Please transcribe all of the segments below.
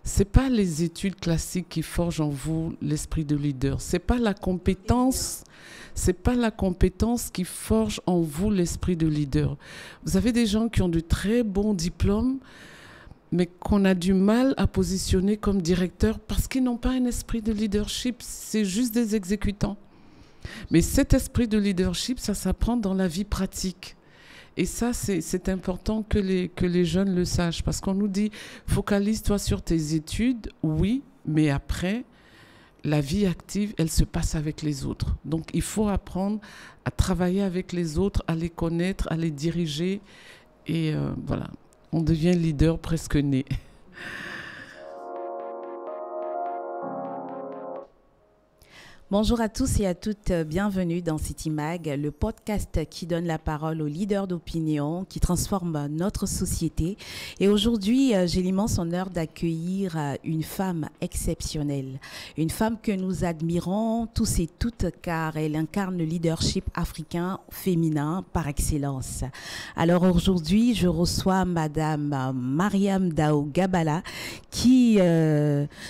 C'est pas les études classiques qui forgent en vous l'esprit de leader. C'est pas la compétence qui forge en vous l'esprit de leader. Vous avez des gens qui ont de très bons diplômes, mais qu'on a du mal à positionner comme directeur parce qu'ils n'ont pas un esprit de leadership. C'est juste des exécutants. Mais cet esprit de leadership, ça s'apprend dans la vie pratique. Et ça, c'est important que les jeunes le sachent. Parce qu'on nous dit, focalise-toi sur tes études, oui, mais après, la vie active, elle se passe avec les autres. Donc, il faut apprendre à travailler avec les autres, à les connaître, à les diriger. Et voilà, on devient leader presque né. Bonjour à tous et à toutes, bienvenue dans City Mag, le podcast qui donne la parole aux leaders d'opinion, qui transforment notre société. Et aujourd'hui, j'ai l'immense honneur d'accueillir une femme exceptionnelle, une femme que nous admirons tous et toutes car elle incarne le leadership africain féminin par excellence. Alors aujourd'hui, je reçois Madame Mariam Dao Gabala qui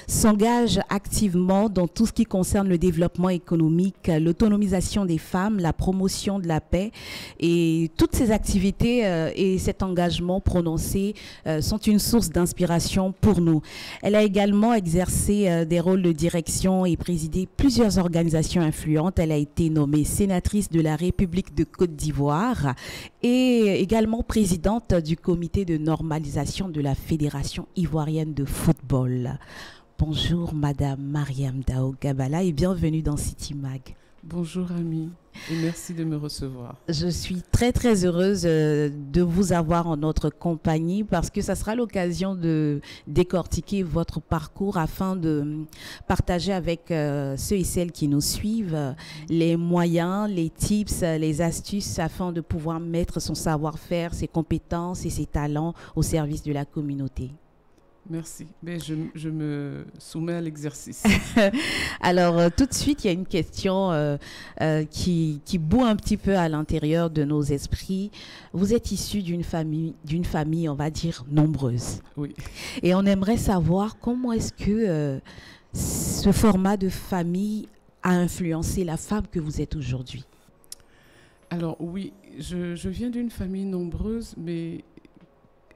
s'engage activement dans tout ce qui concerne le développement économique, l'autonomisation des femmes, la promotion de la paix et toutes ces activités et cet engagement prononcé sont une source d'inspiration pour nous. Elle a également exercé des rôles de direction et présidé plusieurs organisations influentes. Elle a été nommée sénatrice de la République de Côte d'Ivoire et également présidente du comité de normalisation de la Fédération ivoirienne de football. Bonjour Madame Mariam Dao Gabala et bienvenue dans City Mag. Bonjour Ami et merci de me recevoir. Je suis très très heureuse de vous avoir en notre compagnie parce que ça sera l'occasion de décortiquer votre parcours afin de partager avec ceux et celles qui nous suivent les moyens, les tips, les astuces afin de pouvoir mettre son savoir-faire, ses compétences et ses talents au service de la communauté. Merci. Mais je me soumets à l'exercice. Alors, tout de suite, il y a une question qui bout un petit peu à l'intérieur de nos esprits. Vous êtes issu d'une famille, on va dire, nombreuse. Oui. Et on aimerait savoir comment est-ce que ce format de famille a influencé la femme que vous êtes aujourd'hui. Alors, oui, je viens d'une famille nombreuse, mais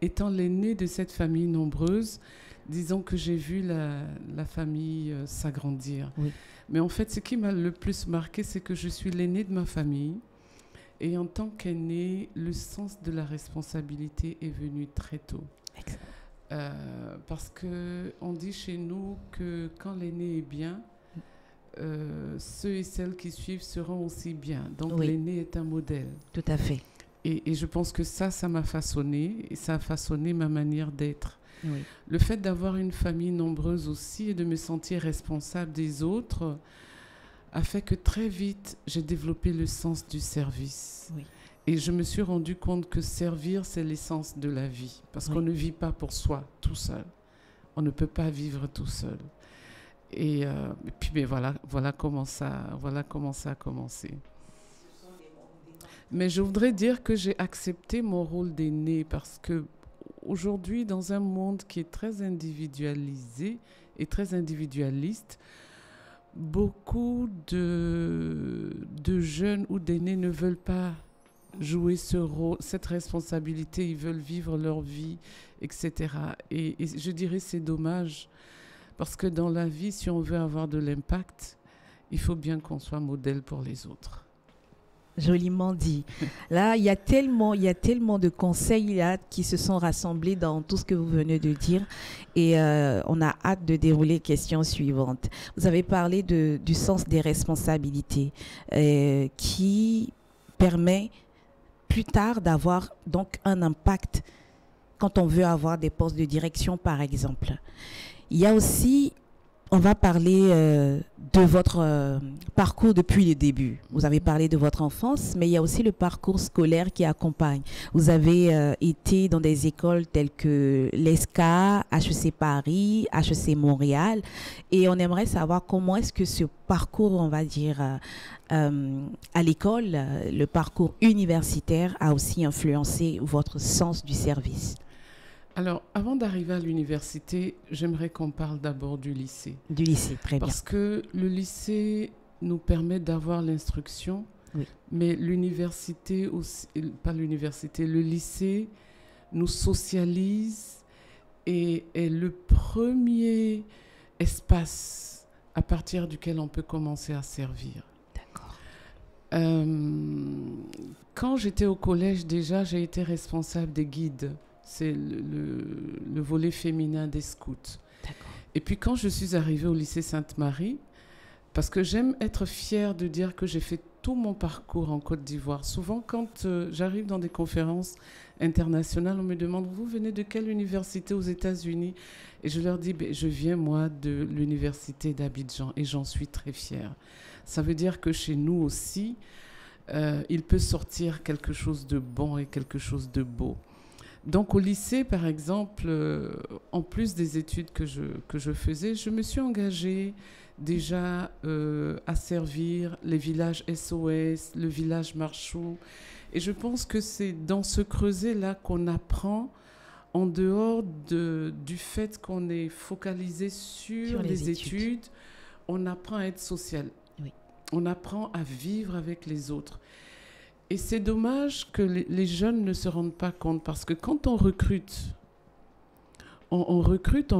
étant l'aînée de cette famille nombreuse, disons que j'ai vu la famille s'agrandir. Oui. Mais en fait, ce qui m'a le plus marqué, c'est que je suis l'aînée de ma famille. Et en tant qu'aînée, le sens de la responsabilité est venu très tôt. Parce qu'on dit chez nous que quand l'aîné est bien, ceux et celles qui suivent seront aussi bien. Donc oui. L'aîné est un modèle. Tout à fait. Et je pense que ça m'a façonné et ça a façonné ma manière d'être. Oui. Le fait d'avoir une famille nombreuse aussi et de me sentir responsable des autres a fait que très vite, j'ai développé le sens du service. Oui. Et je me suis rendu compte que servir, c'est l'essence de la vie. Parce qu'on ne vit pas pour soi, tout seul. On ne peut pas vivre tout seul. Et puis mais voilà comment ça a commencé. Mais je voudrais dire que j'ai accepté mon rôle d'aîné parce que aujourd'hui, dans un monde qui est très individualisé et très individualiste, beaucoup de jeunes ou d'aînés ne veulent pas jouer ce rôle, cette responsabilité. Ils veulent vivre leur vie, etc. Et je dirais c'est dommage parce que dans la vie, si on veut avoir de l'impact, il faut bien qu'on soit modèle pour les autres. Joliment dit. Là, il y a tellement de conseils là, qui se sont rassemblés dans tout ce que vous venez de dire et on a hâte de dérouler les questions suivantes. Vous avez parlé du sens des responsabilités qui permet plus tard d'avoir donc un impact quand on veut avoir des postes de direction, par exemple. Il y a aussi... On va parler de votre parcours depuis le début. Vous avez parlé de votre enfance, mais il y a aussi le parcours scolaire qui accompagne. Vous avez été dans des écoles telles que l'ESCA, HEC Paris, HEC Montréal. Et on aimerait savoir comment est-ce que ce parcours, on va dire, à l'école, le parcours universitaire a aussi influencé votre sens du service. Alors, avant d'arriver à l'université, j'aimerais qu'on parle d'abord du lycée. Du lycée, très bien. Parce que le lycée nous permet d'avoir l'instruction, Oui. mais l'université aussi, pas l'université, le lycée nous socialise et est le premier espace à partir duquel on peut commencer à servir. D'accord. Quand j'étais au collège, déjà, j'ai été responsable des guides. C'est le volet féminin des scouts. D'accord. Et puis quand je suis arrivée au lycée Sainte-Marie, parce que j'aime être fière de dire que j'ai fait tout mon parcours en Côte d'Ivoire. Souvent, quand j'arrive dans des conférences internationales, on me demande « Vous venez de quelle université aux États-Unis ?» Et je leur dis « Je viens, moi, de l'université d'Abidjan et j'en suis très fière. » Ça veut dire que chez nous aussi, il peut sortir quelque chose de bon et quelque chose de beau. Donc au lycée, par exemple, en plus des études que je faisais, je me suis engagée déjà à servir les villages SOS, le village Marchou. Et je pense que c'est dans ce creuset-là qu'on apprend, en dehors du fait qu'on est focalisé sur les études, on apprend à être social. Oui. On apprend à vivre avec les autres. Et c'est dommage que les jeunes ne se rendent pas compte, parce que quand on recrute, on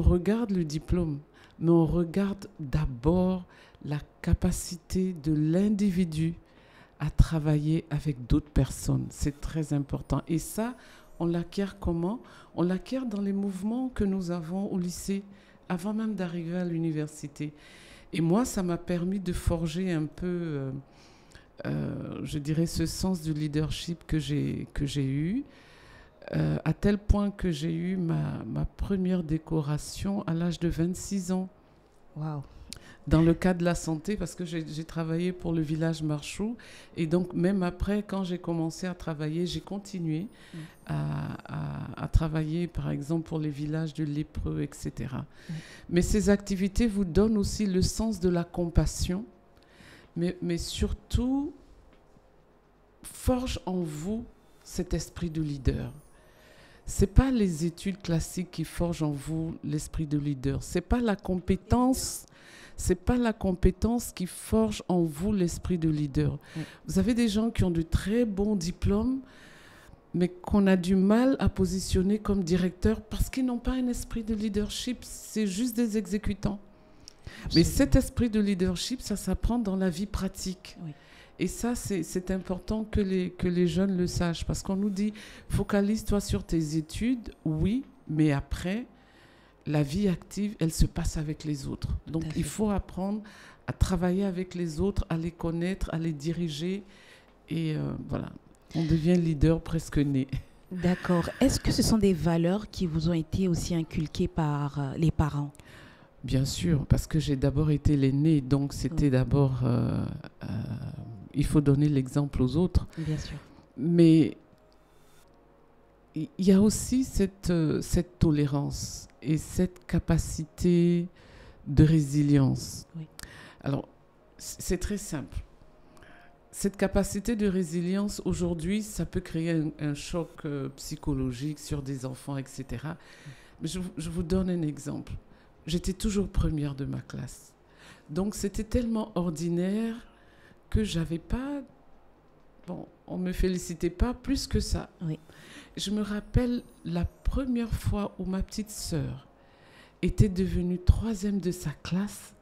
regarde le diplôme, mais on regarde d'abord la capacité de l'individu à travailler avec d'autres personnes. C'est très important. Et ça, on l'acquiert comment? On l'acquiert dans les mouvements que nous avons au lycée, avant même d'arriver à l'université. Et moi, ça m'a permis de forger un peu... je dirais ce sens du leadership que j'ai eu, à tel point que j'ai eu ma première décoration à l'âge de 26 ans. Wow. Dans le cadre de la santé, parce que j'ai travaillé pour le village Marchou. Et donc, même après, quand j'ai commencé à travailler, j'ai continué à travailler, par exemple, pour les villages de lépreux, etc. Mais ces activités vous donnent aussi le sens de la compassion, mais surtout, forge en vous cet esprit de leader. Ce n'est pas les études classiques qui forgent en vous l'esprit de leader. Ce n'est pas la compétence qui forge en vous l'esprit de leader. Oui. Vous avez des gens qui ont de très bons diplômes, mais qu'on a du mal à positionner comme directeur parce qu'ils n'ont pas un esprit de leadership. C'est juste des exécutants. Absolument. Mais cet esprit de leadership, ça s'apprend dans la vie pratique. Oui. Et ça, c'est important que les jeunes le sachent. Parce qu'on nous dit, focalise-toi sur tes études, oui, mais après, la vie active, elle se passe avec les autres. Donc, il faut apprendre à travailler avec les autres, à les connaître, à les diriger. Et voilà, on devient leader presque né. D'accord. Est-ce que ce sont des valeurs qui vous ont été aussi inculquées par les parents ? Bien sûr, parce que j'ai d'abord été l'aîné, donc c'était d'abord... il faut donner l'exemple aux autres. Bien sûr. Mais il y a aussi cette tolérance et cette capacité de résilience. Oui. Alors, c'est très simple. Cette capacité de résilience, aujourd'hui, ça peut créer un choc psychologique sur des enfants, etc. Mais je vous donne un exemple. J'étais toujours première de ma classe. Donc, c'était tellement ordinaire que j'avais pas... Bon, on ne me félicitait pas plus que ça. Oui. Je me rappelle la première fois où ma petite sœur était devenue 3e de sa classe.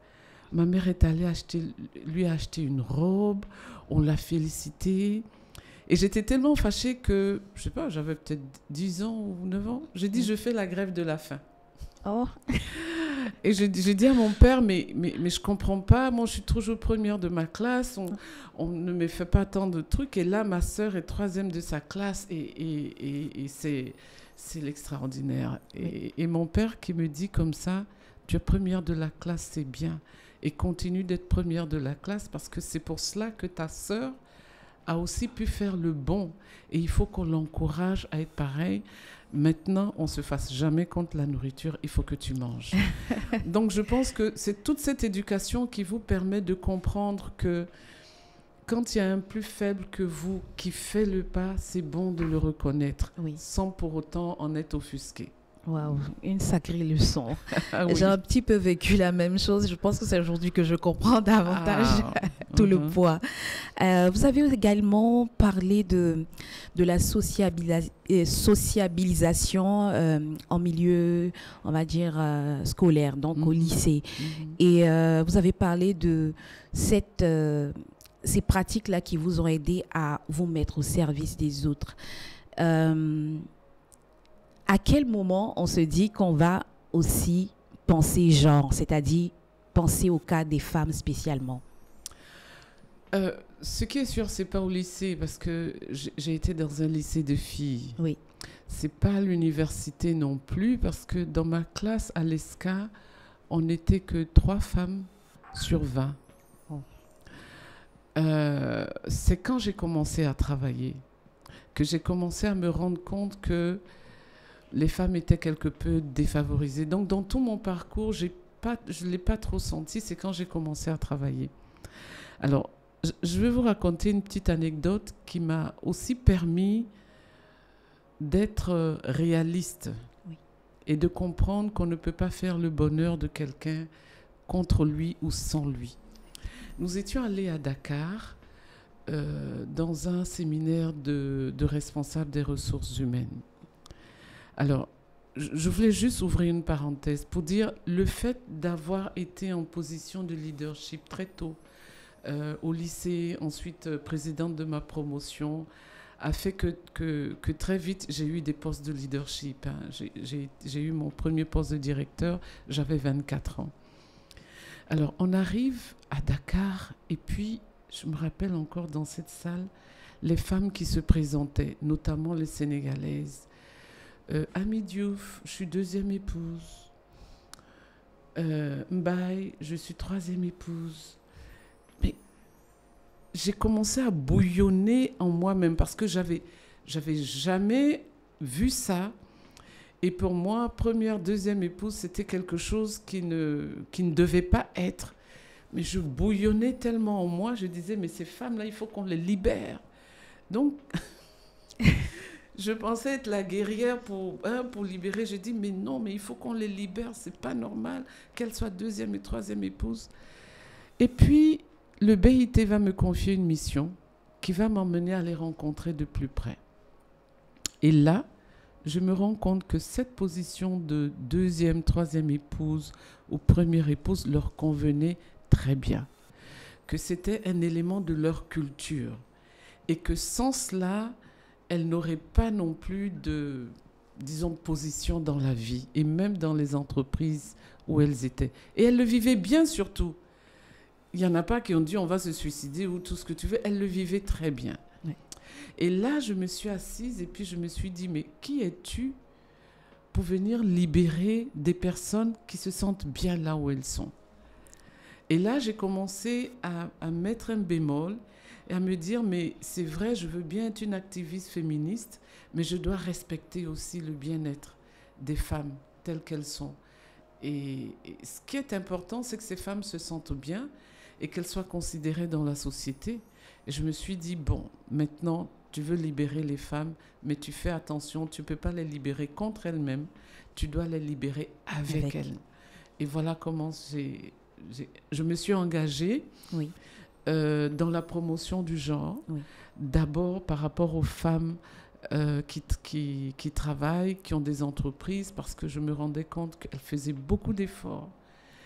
Ma mère est allée lui a acheté une robe, on l'a félicitée. Et j'étais tellement fâchée que, je ne sais pas, j'avais peut-être 10 ans ou 9 ans. J'ai dit, je fais la grève de la faim. Oh. Et j'ai dit à mon père, mais je comprends pas, moi je suis toujours première de ma classe, on ne me fait pas tant de trucs, et là ma sœur est 3e de sa classe, et c'est l'extraordinaire. Et mon père qui me dit comme ça, tu es première de la classe, c'est bien, et continue d'être première de la classe, parce que c'est pour cela que ta sœur a aussi pu faire le bon, et il faut qu'on l'encourage à être pareil. Maintenant, on ne se fasse jamais contre la nourriture, il faut que tu manges. Donc, je pense que c'est toute cette éducation qui vous permet de comprendre que quand il y a un plus faible que vous qui fait le pas, c'est bon de le reconnaître, sans pour autant en être offusqué. Waouh, une sacrée leçon. Ah oui. J'ai un petit peu vécu la même chose. Je pense que c'est aujourd'hui que je comprends davantage tout le poids. Vous avez également parlé de la sociabilisation en milieu, on va dire, scolaire, donc au lycée. Et vous avez parlé de ces pratiques-là qui vous ont aidé à vous mettre au service des autres. À quel moment on se dit qu'on va aussi penser genre, c'est-à-dire penser au cas des femmes spécialement? Ce qui est sûr, c'est pas au lycée, parce que j'ai été dans un lycée de filles. Oui. C'est pas à l'université non plus, parce que dans ma classe à l'ESCA, on n'était que 3 femmes sur 20. Oh. C'est quand j'ai commencé à travailler que j'ai commencé à me rendre compte que les femmes étaient quelque peu défavorisées. Donc, dans tout mon parcours, je ne l'ai pas trop senti. C'est quand j'ai commencé à travailler. Alors, je vais vous raconter une petite anecdote qui m'a aussi permis d'être réaliste, oui, et de comprendre qu'on ne peut pas faire le bonheur de quelqu'un contre lui ou sans lui. Nous étions allés à Dakar dans un séminaire de responsables des ressources humaines. Alors, je voulais juste ouvrir une parenthèse pour dire le fait d'avoir été en position de leadership très tôt au lycée, ensuite présidente de ma promotion, a fait que très vite, j'ai eu des postes de leadership. Hein. J'ai eu mon premier poste de directeur, j'avais 24 ans. Alors, on arrive à Dakar et puis, je me rappelle encore dans cette salle, les femmes qui se présentaient, notamment les Sénégalaises. Ami Diouf, je suis 2e épouse. Mbaye, je suis 3e épouse. Mais j'ai commencé à bouillonner en moi-même parce que j'avais jamais vu ça. Et pour moi, 1re, 2e épouse, c'était quelque chose qui ne devait pas être. Mais je bouillonnais tellement en moi, je disais, mais ces femmes-là, il faut qu'on les libère. Donc, je pensais être la guerrière pour libérer. Je dis, mais non, mais il faut qu'on les libère, c'est pas normal qu'elles soient 2e et 3e épouse. Et puis, le BIT va me confier une mission qui va m'emmener à les rencontrer de plus près. Et là, je me rends compte que cette position de 2e, 3e épouse ou 1re épouse leur convenait très bien, que c'était un élément de leur culture et que sans cela, elles n'auraient pas non plus de, disons, position dans la vie et même dans les entreprises où elles étaient. Et elles le vivaient bien surtout. Il n'y en a pas qui ont dit on va se suicider ou tout ce que tu veux. Elles le vivaient très bien. Oui. Et là, je me suis assise et puis je me suis dit, mais qui es-tu pour venir libérer des personnes qui se sentent bien là où elles sont? Et là, j'ai commencé à mettre un bémol et à me dire, mais c'est vrai, je veux bien être une activiste féministe, mais je dois respecter aussi le bien-être des femmes telles qu'elles sont. Et ce qui est important, c'est que ces femmes se sentent bien et qu'elles soient considérées dans la société. Et je me suis dit, bon, maintenant, tu veux libérer les femmes, mais tu fais attention, tu ne peux pas les libérer contre elles-mêmes, tu dois les libérer avec elles. Et voilà comment je me suis engagée oui. Dans la promotion du genre, oui. D'abord par rapport aux femmes qui travaillent, qui ont des entreprises, parce que je me rendais compte qu'elles faisaient beaucoup d'efforts,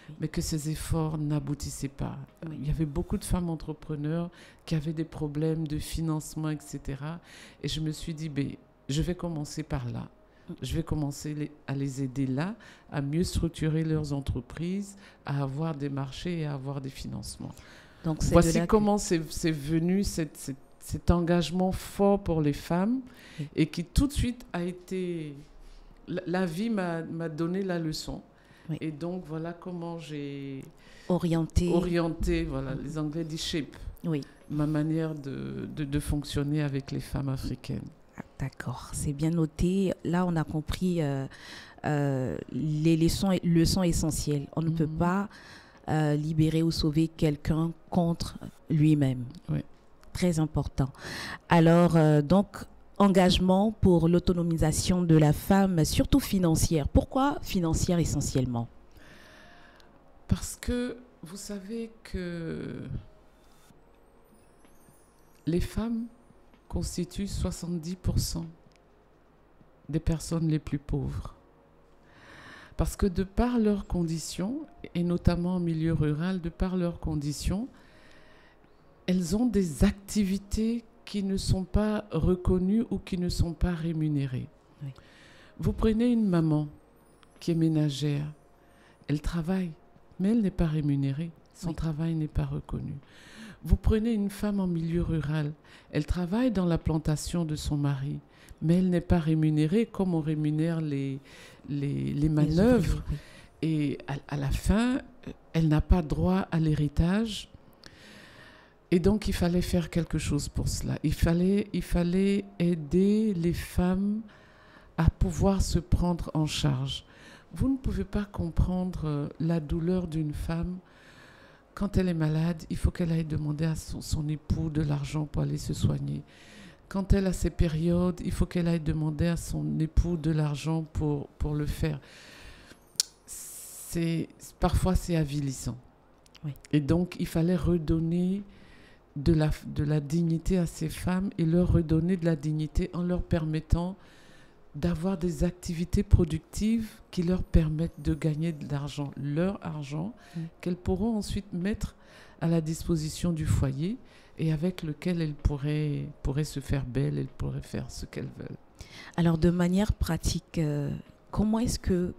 oui. Mais que ces efforts n'aboutissaient pas. Oui. Il y avait beaucoup de femmes entrepreneurs qui avaient des problèmes de financement, etc. Et je me suis dit, ben, je vais commencer par là. Je vais commencer à les aider là, à mieux structurer leurs entreprises, à avoir des marchés et à avoir des financements. Donc, voici comment c'est venu cet engagement fort pour les femmes oui. Et qui tout de suite a été... La vie m'a donné la leçon. Oui. Et donc, voilà comment j'ai... Orienté, voilà, les Anglais disent shape. Oui. Ma manière de fonctionner avec les femmes africaines. D'accord, c'est bien noté. Là, on a compris les leçons essentielles. On ne peut pas libérer ou sauver quelqu'un contre lui-même. Oui. Très important. Alors, donc, engagement pour l'autonomisation de la femme, surtout financière. Pourquoi financière essentiellement? Parce que vous savez que les femmes constituent 70% des personnes les plus pauvres. Parce que de par leurs conditions, et notamment en milieu rural, de par leurs conditions, elles ont des activités qui ne sont pas reconnues ou qui ne sont pas rémunérées. Oui. Vous prenez une maman qui est ménagère, elle travaille, mais elle n'est pas rémunérée, son travail n'est pas reconnu. Vous prenez une femme en milieu rural, elle travaille dans la plantation de son mari, mais elle n'est pas rémunérée comme on rémunère les manœuvres. Oui. Et à la fin, elle n'a pas droit à l'héritage. Et donc, il fallait faire quelque chose pour cela. Il fallait aider les femmes à pouvoir se prendre en charge. Vous ne pouvez pas comprendre la douleur d'une femme. Quand elle est malade, il faut qu'elle aille demander à son époux de l'argent pour aller se soigner. Quand elle a ses périodes, il faut qu'elle aille demander à son époux de l'argent pour le faire. Parfois, c'est avilissant. Oui. Et donc, il fallait redonner de la dignité à ces femmes et leur redonner de la dignité en leur permettant d'avoir des activités productives qui leur permettent de gagner de l'argent, leur argent, qu'elles pourront ensuite mettre à la disposition du foyer et avec lequel elles pourraient se faire belles, elles pourraient faire ce qu'elles veulent. Alors, de manière pratique, comment est-ce que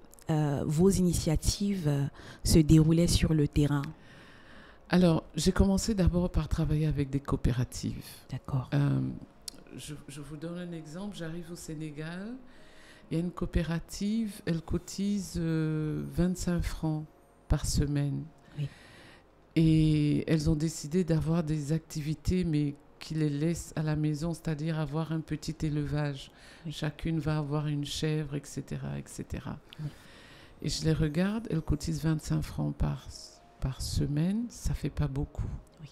vos initiatives se déroulaient sur le terrain? Alors, j'ai commencé d'abord par travailler avec des coopératives. D'accord. Je vous donne un exemple. J'arrive au Sénégal. Il y a une coopérative, elle cotise 25 francs par semaine. Oui. Et elles ont décidé d'avoir des activités, mais qui les laissent à la maison, c'est-à-dire avoir un petit élevage. Oui. Chacune va avoir une chèvre, etc. etc. Oui. Et je les regarde, elles cotisent 25 francs par semaine, ça ne fait pas beaucoup. Oui.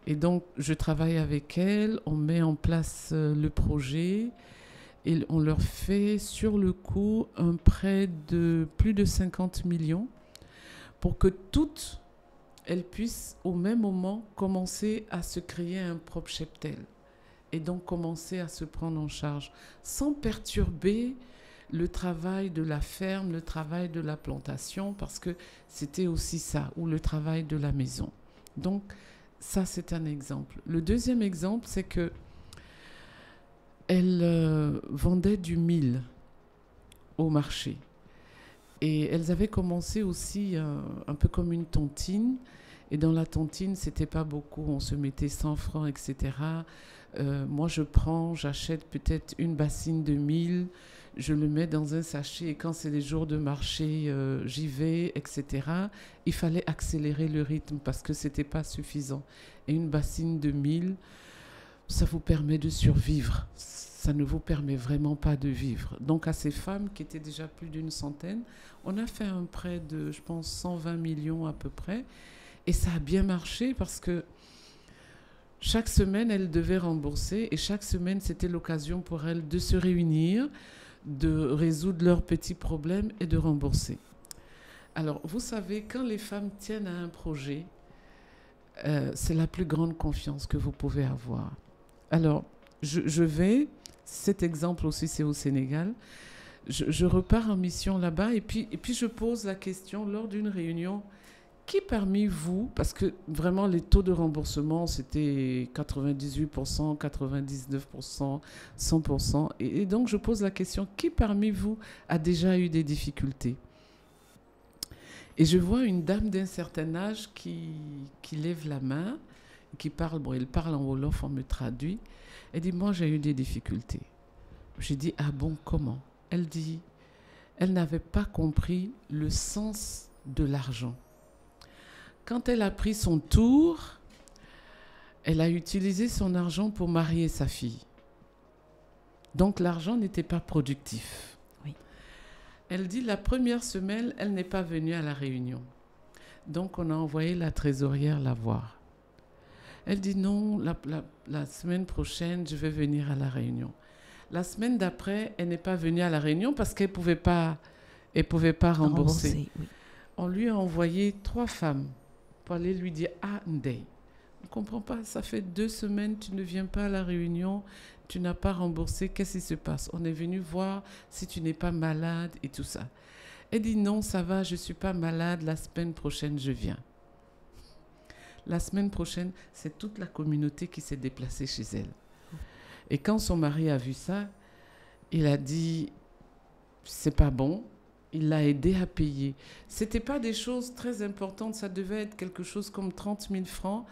Et donc, je travaille avec elles, on met en place le projet et on leur fait sur le coup un prêt de plus de 50 millions pour que toutes, elles puissent au même moment commencer à se créer un propre cheptel et donc commencer à se prendre en charge sans perturber le travail de la ferme, le travail de la plantation, parce que c'était aussi ça, ou le travail de la maison. Donc, ça, c'est un exemple. Le deuxième exemple, c'est que elles vendaient du mil au marché. Et elles avaient commencé aussi un peu comme une tontine. Et dans la tontine, c'était pas beaucoup. On se mettait 100 francs, etc. Moi, j'achète peut-être une bassine de mil. Je le mets dans un sachet et quand c'est les jours de marché, j'y vais, etc. Il fallait accélérer le rythme parce que ce n'était pas suffisant. Et une bassine de mil, ça vous permet de survivre. Ça ne vous permet vraiment pas de vivre. Donc à ces femmes qui étaient déjà plus d'une centaine, on a fait un prêt de, je pense, 120 millions à peu près. Et ça a bien marché parce que chaque semaine, elles devaient rembourser et chaque semaine, c'était l'occasion pour elles de se réunir, de résoudre leurs petits problèmes et de rembourser. Alors, vous savez, quand les femmes tiennent à un projet, c'est la plus grande confiance que vous pouvez avoir. Alors, je vais, cet exemple aussi, c'est au Sénégal, je repars en mission là-bas et puis je pose la question lors d'une réunion, qui parmi vous, parce que vraiment les taux de remboursement, c'était 98%, 99%, 100%. Et donc je pose la question, qui parmi vous a déjà eu des difficultés? Et je vois une dame d'un certain âge qui lève la main, qui parle, bon, elle parle en wolof, on me traduit. Elle dit, moi j'ai eu des difficultés. J'ai dit, ah bon, comment? Elle dit, elle n'avait pas compris le sens de l'argent. Quand elle a pris son tour, elle a utilisé son argent pour marier sa fille. Donc l'argent n'était pas productif. Oui. Elle dit la première semaine, elle n'est pas venue à la réunion. Donc on a envoyé la trésorière la voir. Elle dit non, la semaine prochaine, je vais venir à la réunion. La semaine d'après, elle n'est pas venue à la réunion parce elle pouvait pas rembourser. Oui. On lui a envoyé 3 femmes pour aller lui dire ah Ndeye, on ne comprend pas, ça fait 2 semaines, tu ne viens pas à la réunion, tu n'as pas remboursé, qu'est-ce qui se passe? On est venu voir si tu n'es pas malade et tout ça. Elle dit non, ça va, je ne suis pas malade, la semaine prochaine je viens. La semaine prochaine, c'est toute la communauté qui s'est déplacée chez elle. Et quand son mari a vu ça, il a dit c'est pas bon. Il l'a aidé à payer. C'était pas des choses très importantes, ça devait être quelque chose comme 30 000 francs.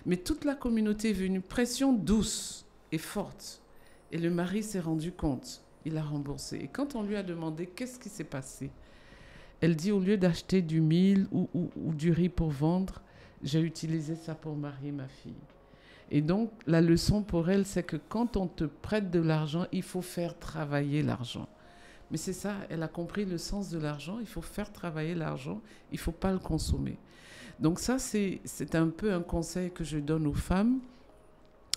Mais toute la communauté est venue, pression douce et forte. Et le mari s'est rendu compte, il a remboursé. Et quand on lui a demandé qu'est-ce qui s'est passé, elle dit au lieu d'acheter du mil ou du riz pour vendre, j'ai utilisé ça pour marier ma fille. Et donc, la leçon pour elle, c'est que quand on te prête de l'argent, il faut faire travailler l'argent. Mais c'est ça, elle a compris le sens de l'argent. Il faut faire travailler l'argent, il ne faut pas le consommer. Donc ça, c'est un peu un conseil que je donne aux femmes.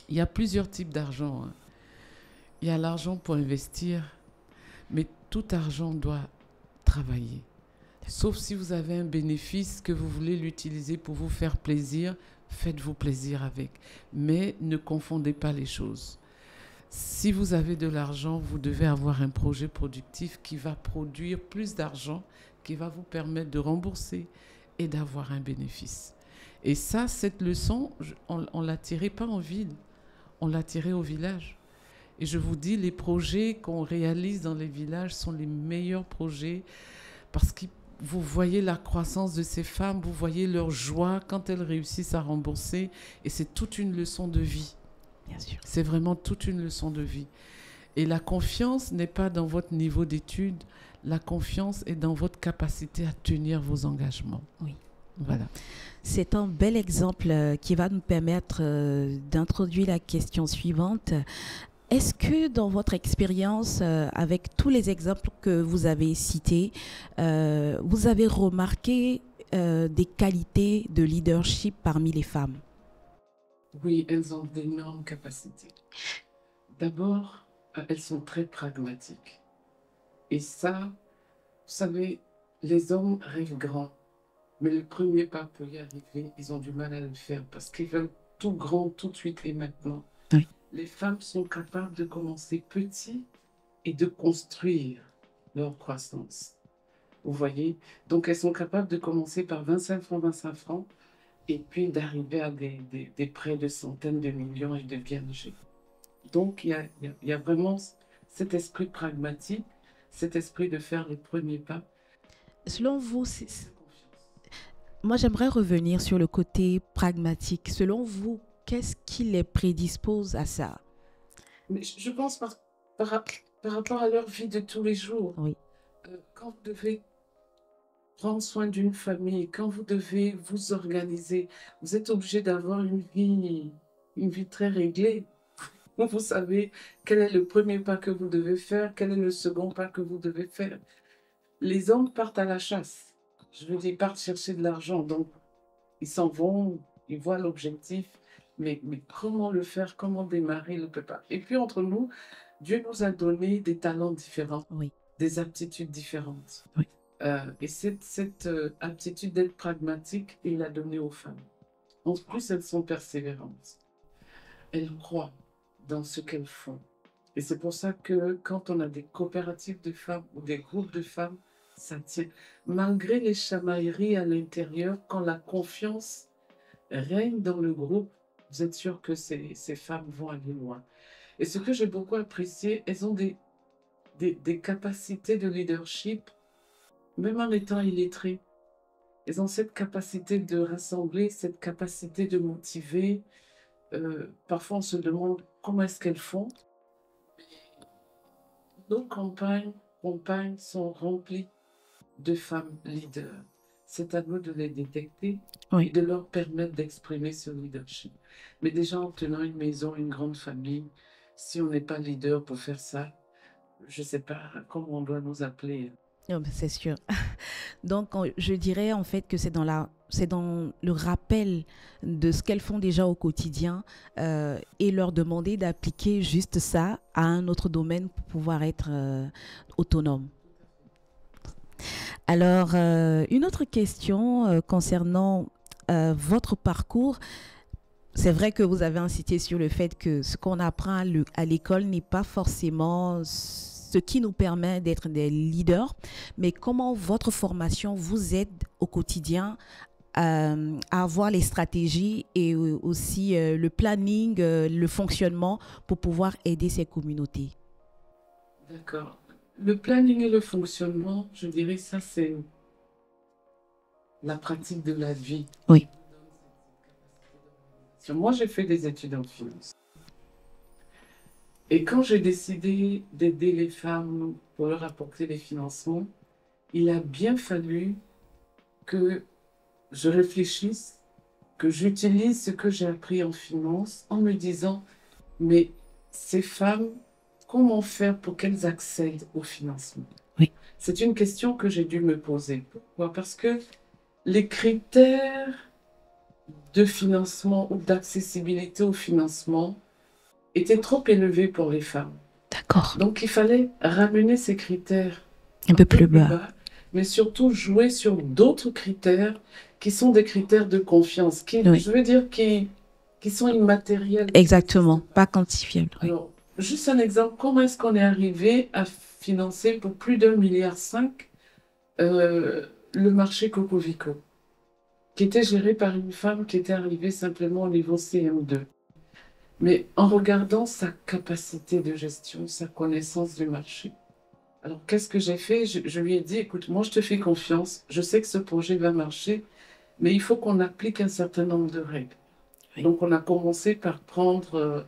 Il y a plusieurs types d'argent. Il y a l'argent pour investir, mais tout argent doit travailler. Sauf si vous avez un bénéfice que vous voulez l'utiliser pour vous faire plaisir, faites-vous plaisir avec. Mais ne confondez pas les choses. Si vous avez de l'argent, vous devez avoir un projet productif qui va produire plus d'argent, qui va vous permettre de rembourser et d'avoir un bénéfice. Et ça, cette leçon, on ne l'a tirée pas en ville, on l'a tirée au village. Et je vous dis, les projets qu'on réalise dans les villages sont les meilleurs projets parce que vous voyez la croissance de ces femmes, vous voyez leur joie quand elles réussissent à rembourser et c'est toute une leçon de vie. Bien sûr. C'est vraiment toute une leçon de vie. Et la confiance n'est pas dans votre niveau d'études, la confiance est dans votre capacité à tenir vos engagements. Oui. Voilà. C'est un bel exemple qui va nous permettre d'introduire la question suivante. Est-ce que dans votre expérience, avec tous les exemples que vous avez cités, vous avez remarqué des qualités de leadership parmi les femmes? Oui, elles ont d'énormes capacités. D'abord, elles sont très pragmatiques. Et ça, vous savez, les hommes rêvent grand. Mais le premier pas pour y arriver, ils ont du mal à le faire parce qu'ils veulent tout grand, tout de suite et maintenant. Oui. Les femmes sont capables de commencer petit et de construire leur croissance. Vous voyez? Donc, elles sont capables de commencer par 25 francs, et puis d'arriver à des prêts de centaines de millions et de bien riches. Donc, il y a vraiment cet esprit pragmatique, cet esprit de faire les premiers pas. Selon vous, moi j'aimerais revenir sur le côté pragmatique. Selon vous, qu'est-ce qui les prédispose à ça? Mais je pense par rapport à leur vie de tous les jours. Oui. Quand vous devez prendre soin d'une famille, quand vous devez vous organiser, vous êtes obligé d'avoir une vie très réglée. Vous savez quel est le premier pas que vous devez faire, quel est le second pas que vous devez faire. Les hommes partent à la chasse. Je veux dire, ils partent chercher de l'argent. Donc, ils s'en vont, ils voient l'objectif. Mais comment le faire, comment démarrer, ils ne peuvent pas. Et puis, entre nous, Dieu nous a donné des talents différents, Oui. des aptitudes différentes. Oui. Et cette aptitude d'être pragmatique, il l'a donnée aux femmes. En plus, elles sont persévérantes. Elles croient dans ce qu'elles font. Et c'est pour ça que quand on a des coopératives de femmes ou des groupes de femmes, ça tient. Malgré les chamailleries à l'intérieur, quand la confiance règne dans le groupe, vous êtes sûr que ces femmes vont aller loin. Et ce que j'ai beaucoup apprécié, elles ont des capacités de leadership, même en étant illettrées. Elles ont cette capacité de rassembler, cette capacité de motiver. Parfois, on se demande comment est-ce qu'elles font. Nos compagnes sont remplies de femmes leaders. C'est à nous de les détecter et de leur permettre d'exprimer ce leadership. Mais déjà, en tenant une maison, une grande famille, si on n'est pas leader pour faire ça, je ne sais pas comment on doit nous appeler. Oh, ben, c'est sûr. Donc, je dirais en fait que c'est dans le rappel de ce qu'elles font déjà au quotidien et leur demander d'appliquer juste ça à un autre domaine pour pouvoir être autonome. Alors, une autre question concernant votre parcours. C'est vrai que vous avez incité sur le fait que ce qu'on apprend à l'école n'est pas forcément ce qui nous permet d'être des leaders, mais comment votre formation vous aide au quotidien à avoir les stratégies et aussi le planning, le fonctionnement pour pouvoir aider ces communautés. D'accord. Le planning et le fonctionnement, je dirais ça, c'est la pratique de la vie. Oui. Moi, j'ai fait des études en finance. Et quand j'ai décidé d'aider les femmes pour leur apporter des financements, il a bien fallu que je réfléchisse, que j'utilise ce que j'ai appris en finance en me disant, mais ces femmes, comment faire pour qu'elles accèdent au financement? Oui. C'est une question que j'ai dû me poser. Pourquoi? Parce que les critères de financement ou d'accessibilité au financement étaient trop élevés pour les femmes. D'accord. Donc, il fallait ramener ces critères Un peu plus bas, mais surtout jouer sur d'autres critères qui sont des critères de confiance, Oui. je veux dire, qui sont immatériels. Exactement, pas quantifiables. Oui. Alors, juste un exemple, comment est-ce qu'on est arrivé à financer pour plus d'1,5 milliard le marché Cocovico, qui était géré par une femme qui était arrivée simplement au niveau CM2. Mais en regardant sa capacité de gestion, sa connaissance du marché. Alors, qu'est-ce que j'ai fait? Je lui ai dit, écoute, moi, je te fais confiance. Je sais que ce projet va marcher, mais il faut qu'on applique un certain nombre de règles. Oui. Donc, on a commencé par prendre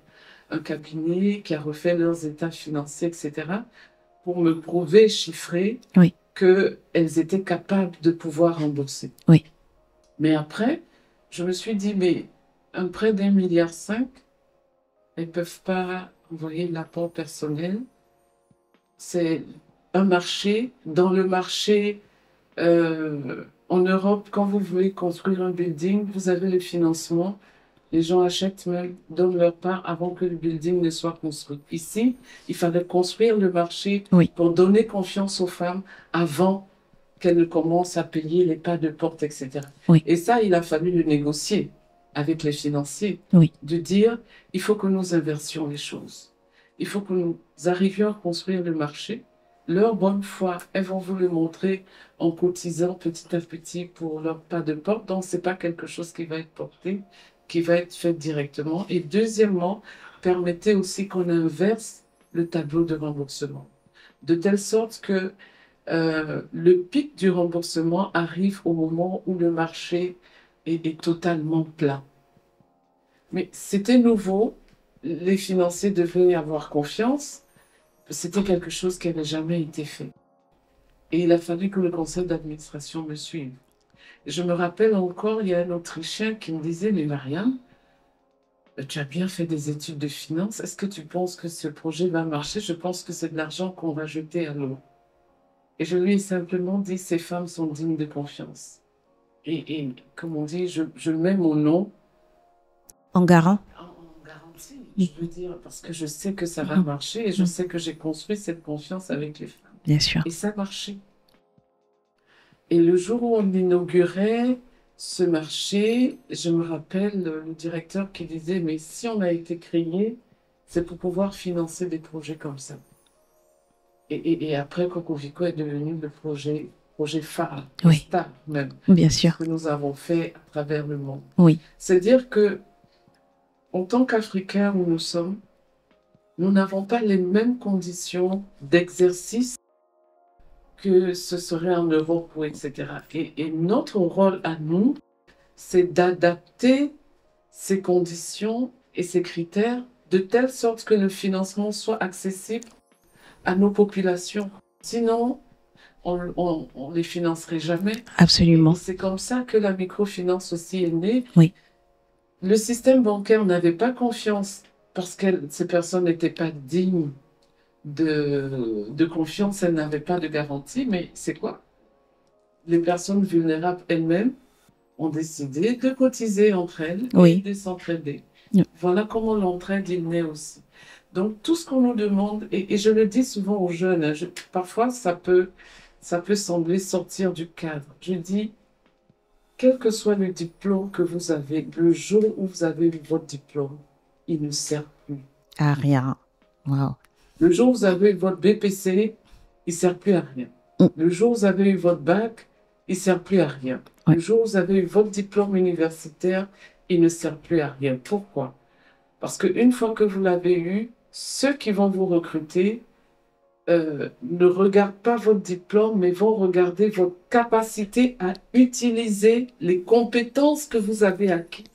un cabinet qui a refait leurs états financiers, etc., pour me prouver, chiffrer, oui, qu'elles étaient capables de pouvoir rembourser. Oui. Mais après, je me suis dit, mais un prêt d'1,5 milliard, elles ne peuvent pas envoyer l'apport personnel. C'est un marché. Dans le marché, en Europe, quand vous voulez construire un building, vous avez le financement. Les gens achètent même, donnent leur part avant que le building ne soit construit. Ici, il fallait construire le marché Oui. pour donner confiance aux femmes avant qu'elles ne commencent à payer les pas de porte, etc. Oui. Et ça, il a fallu le négocier avec les financiers, Oui. de dire, il faut que nous inversions les choses. Il faut que nous arrivions à construire le marché. Leur bonne foi, elles vont vous le montrer en cotisant petit à petit pour leur pas de porte. Donc, ce n'est pas quelque chose qui va être porté, qui va être fait directement. Et deuxièmement, permettez aussi qu'on inverse le tableau de remboursement. De telle sorte que le pic du remboursement arrive au moment où le marché est totalement plat. Mais c'était nouveau. Les financiers devaient avoir confiance. C'était quelque chose qui n'avait jamais été fait. Et il a fallu que le conseil d'administration me suive. Je me rappelle encore, il y a un Autrichien qui me disait, mais Marianne, tu as bien fait des études de finance. Est-ce que tu penses que ce projet va marcher? Je pense que c'est de l'argent qu'on va jeter à l'eau. Et je lui ai simplement dit, ces femmes sont dignes de confiance. Et comme on dit, je mets mon nom en garant. En garantie, je veux dire, parce que je sais que ça va marcher et je sais que j'ai construit cette confiance avec les femmes. Bien sûr. Et ça marchait. Et le jour où on inaugurait ce marché, je me rappelle le directeur qui disait, mais si on a été créé, c'est pour pouvoir financer des projets comme ça. Et après, Cocovico est devenu le projet phare, Oui. star même, Bien sûr. que nous avons fait à travers le monde. Oui. C'est-à-dire que, en tant qu'Africains où nous sommes, nous n'avons pas les mêmes conditions d'exercice que ce serait en Europe, etc. Et notre rôle à nous, c'est d'adapter ces conditions et ces critères de telle sorte que le financement soit accessible à nos populations. Sinon, on les financerait jamais. Absolument. C'est comme ça que la microfinance aussi est née. Oui. Le système bancaire n'avait pas confiance parce que ces personnes n'étaient pas dignes de confiance, elles n'avaient pas de garantie, mais c'est quoi? Les personnes vulnérables elles-mêmes ont décidé de cotiser entre elles et de s'entraider. Voilà comment l'entraide est née aussi. Donc, tout ce qu'on nous demande, et je le dis souvent aux jeunes, hein, parfois ça peut sembler sortir du cadre. Je dis, quel que soit le diplôme que vous avez, le jour où vous avez eu votre diplôme, il ne sert plus à rien. Wow. Le jour où vous avez eu votre BPC, il ne sert plus à rien. Le jour où vous avez eu votre bac, il ne sert plus à rien. Le jour où vous avez eu votre diplôme universitaire, il ne sert plus à rien. Pourquoi? Parce qu'une fois que vous l'avez eu, ceux qui vont vous recruter ne regardent pas votre diplôme, mais vont regarder votre capacité à utiliser les compétences que vous avez acquises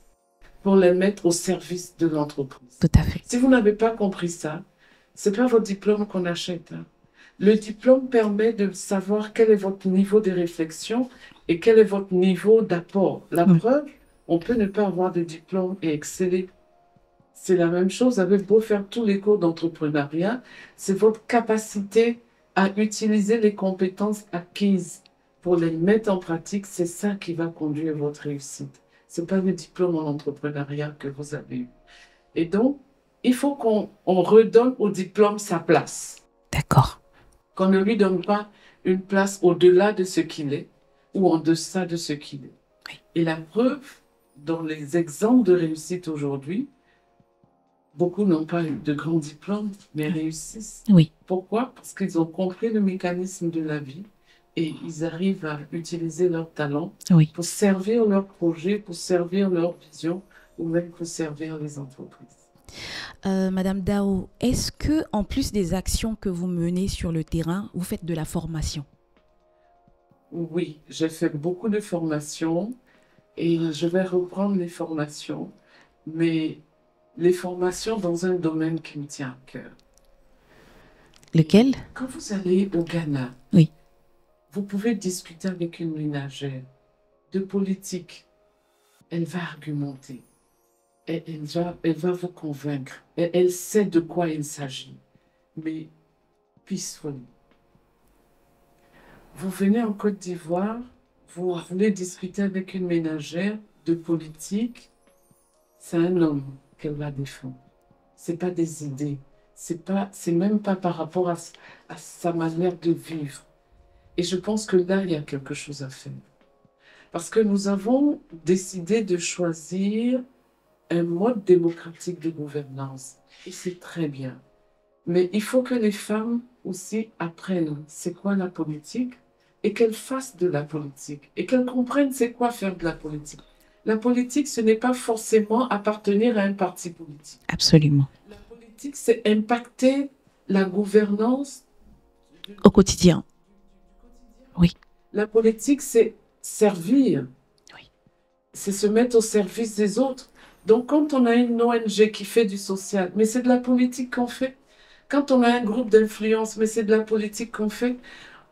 pour les mettre au service de l'entreprise. Tout à fait. Si vous n'avez pas compris ça, ce n'est pas votre diplôme qu'on achète. Hein. Le diplôme permet de savoir quel est votre niveau de réflexion et quel est votre niveau d'apport. La preuve, on peut ne pas avoir de diplôme et exceller. C'est la même chose, vous avez beau faire tous les cours d'entrepreneuriat, c'est votre capacité à utiliser les compétences acquises pour les mettre en pratique, c'est ça qui va conduire votre réussite. Ce n'est pas le diplôme en entrepreneuriat que vous avez eu. Et donc, il faut qu'on redonne au diplôme sa place. D'accord. Qu'on ne lui donne pas une place au-delà de ce qu'il est ou en deçà de ce qu'il est. Oui. Et la preuve, dans les exemples de réussite aujourd'hui, beaucoup n'ont pas eu de grands diplômes, mais réussissent. Oui. Pourquoi? Parce qu'ils ont compris le mécanisme de la vie et ils arrivent à utiliser leur talent pour servir leur projet, pour servir leur vision ou même pour servir les entreprises. Madame Dao, est-ce que en plus des actions que vous menez sur le terrain, vous faites de la formation? Oui, j'ai fait beaucoup de formations et je vais reprendre les formations, mais les formations dans un domaine qui me tient à cœur. Lequel? Quand vous allez au Ghana, vous pouvez discuter avec une ménagère de politique. Elle va argumenter. Elle va vous convaincre. Elle sait de quoi il s'agit. Mais peacefully. Vous venez en Côte d'Ivoire, vous voulez discuter avec une ménagère de politique, c'est un homme qu'elle va défendre. C'est pas des idées. C'est même pas par rapport à sa manière de vivre. Et je pense que là, il y a quelque chose à faire. Parce que nous avons décidé de choisir un mode démocratique de gouvernance. Et c'est très bien. Mais il faut que les femmes aussi apprennent c'est quoi la politique et qu'elles fassent de la politique et qu'elles comprennent c'est quoi faire de la politique. La politique, ce n'est pas forcément appartenir à un parti politique. Absolument. La politique, c'est impacter la gouvernance au quotidien. Oui. La politique, c'est servir. Oui. C'est se mettre au service des autres. Donc, quand on a une ONG qui fait du social, mais c'est de la politique qu'on fait. Quand on a un groupe d'influence, mais c'est de la politique qu'on fait.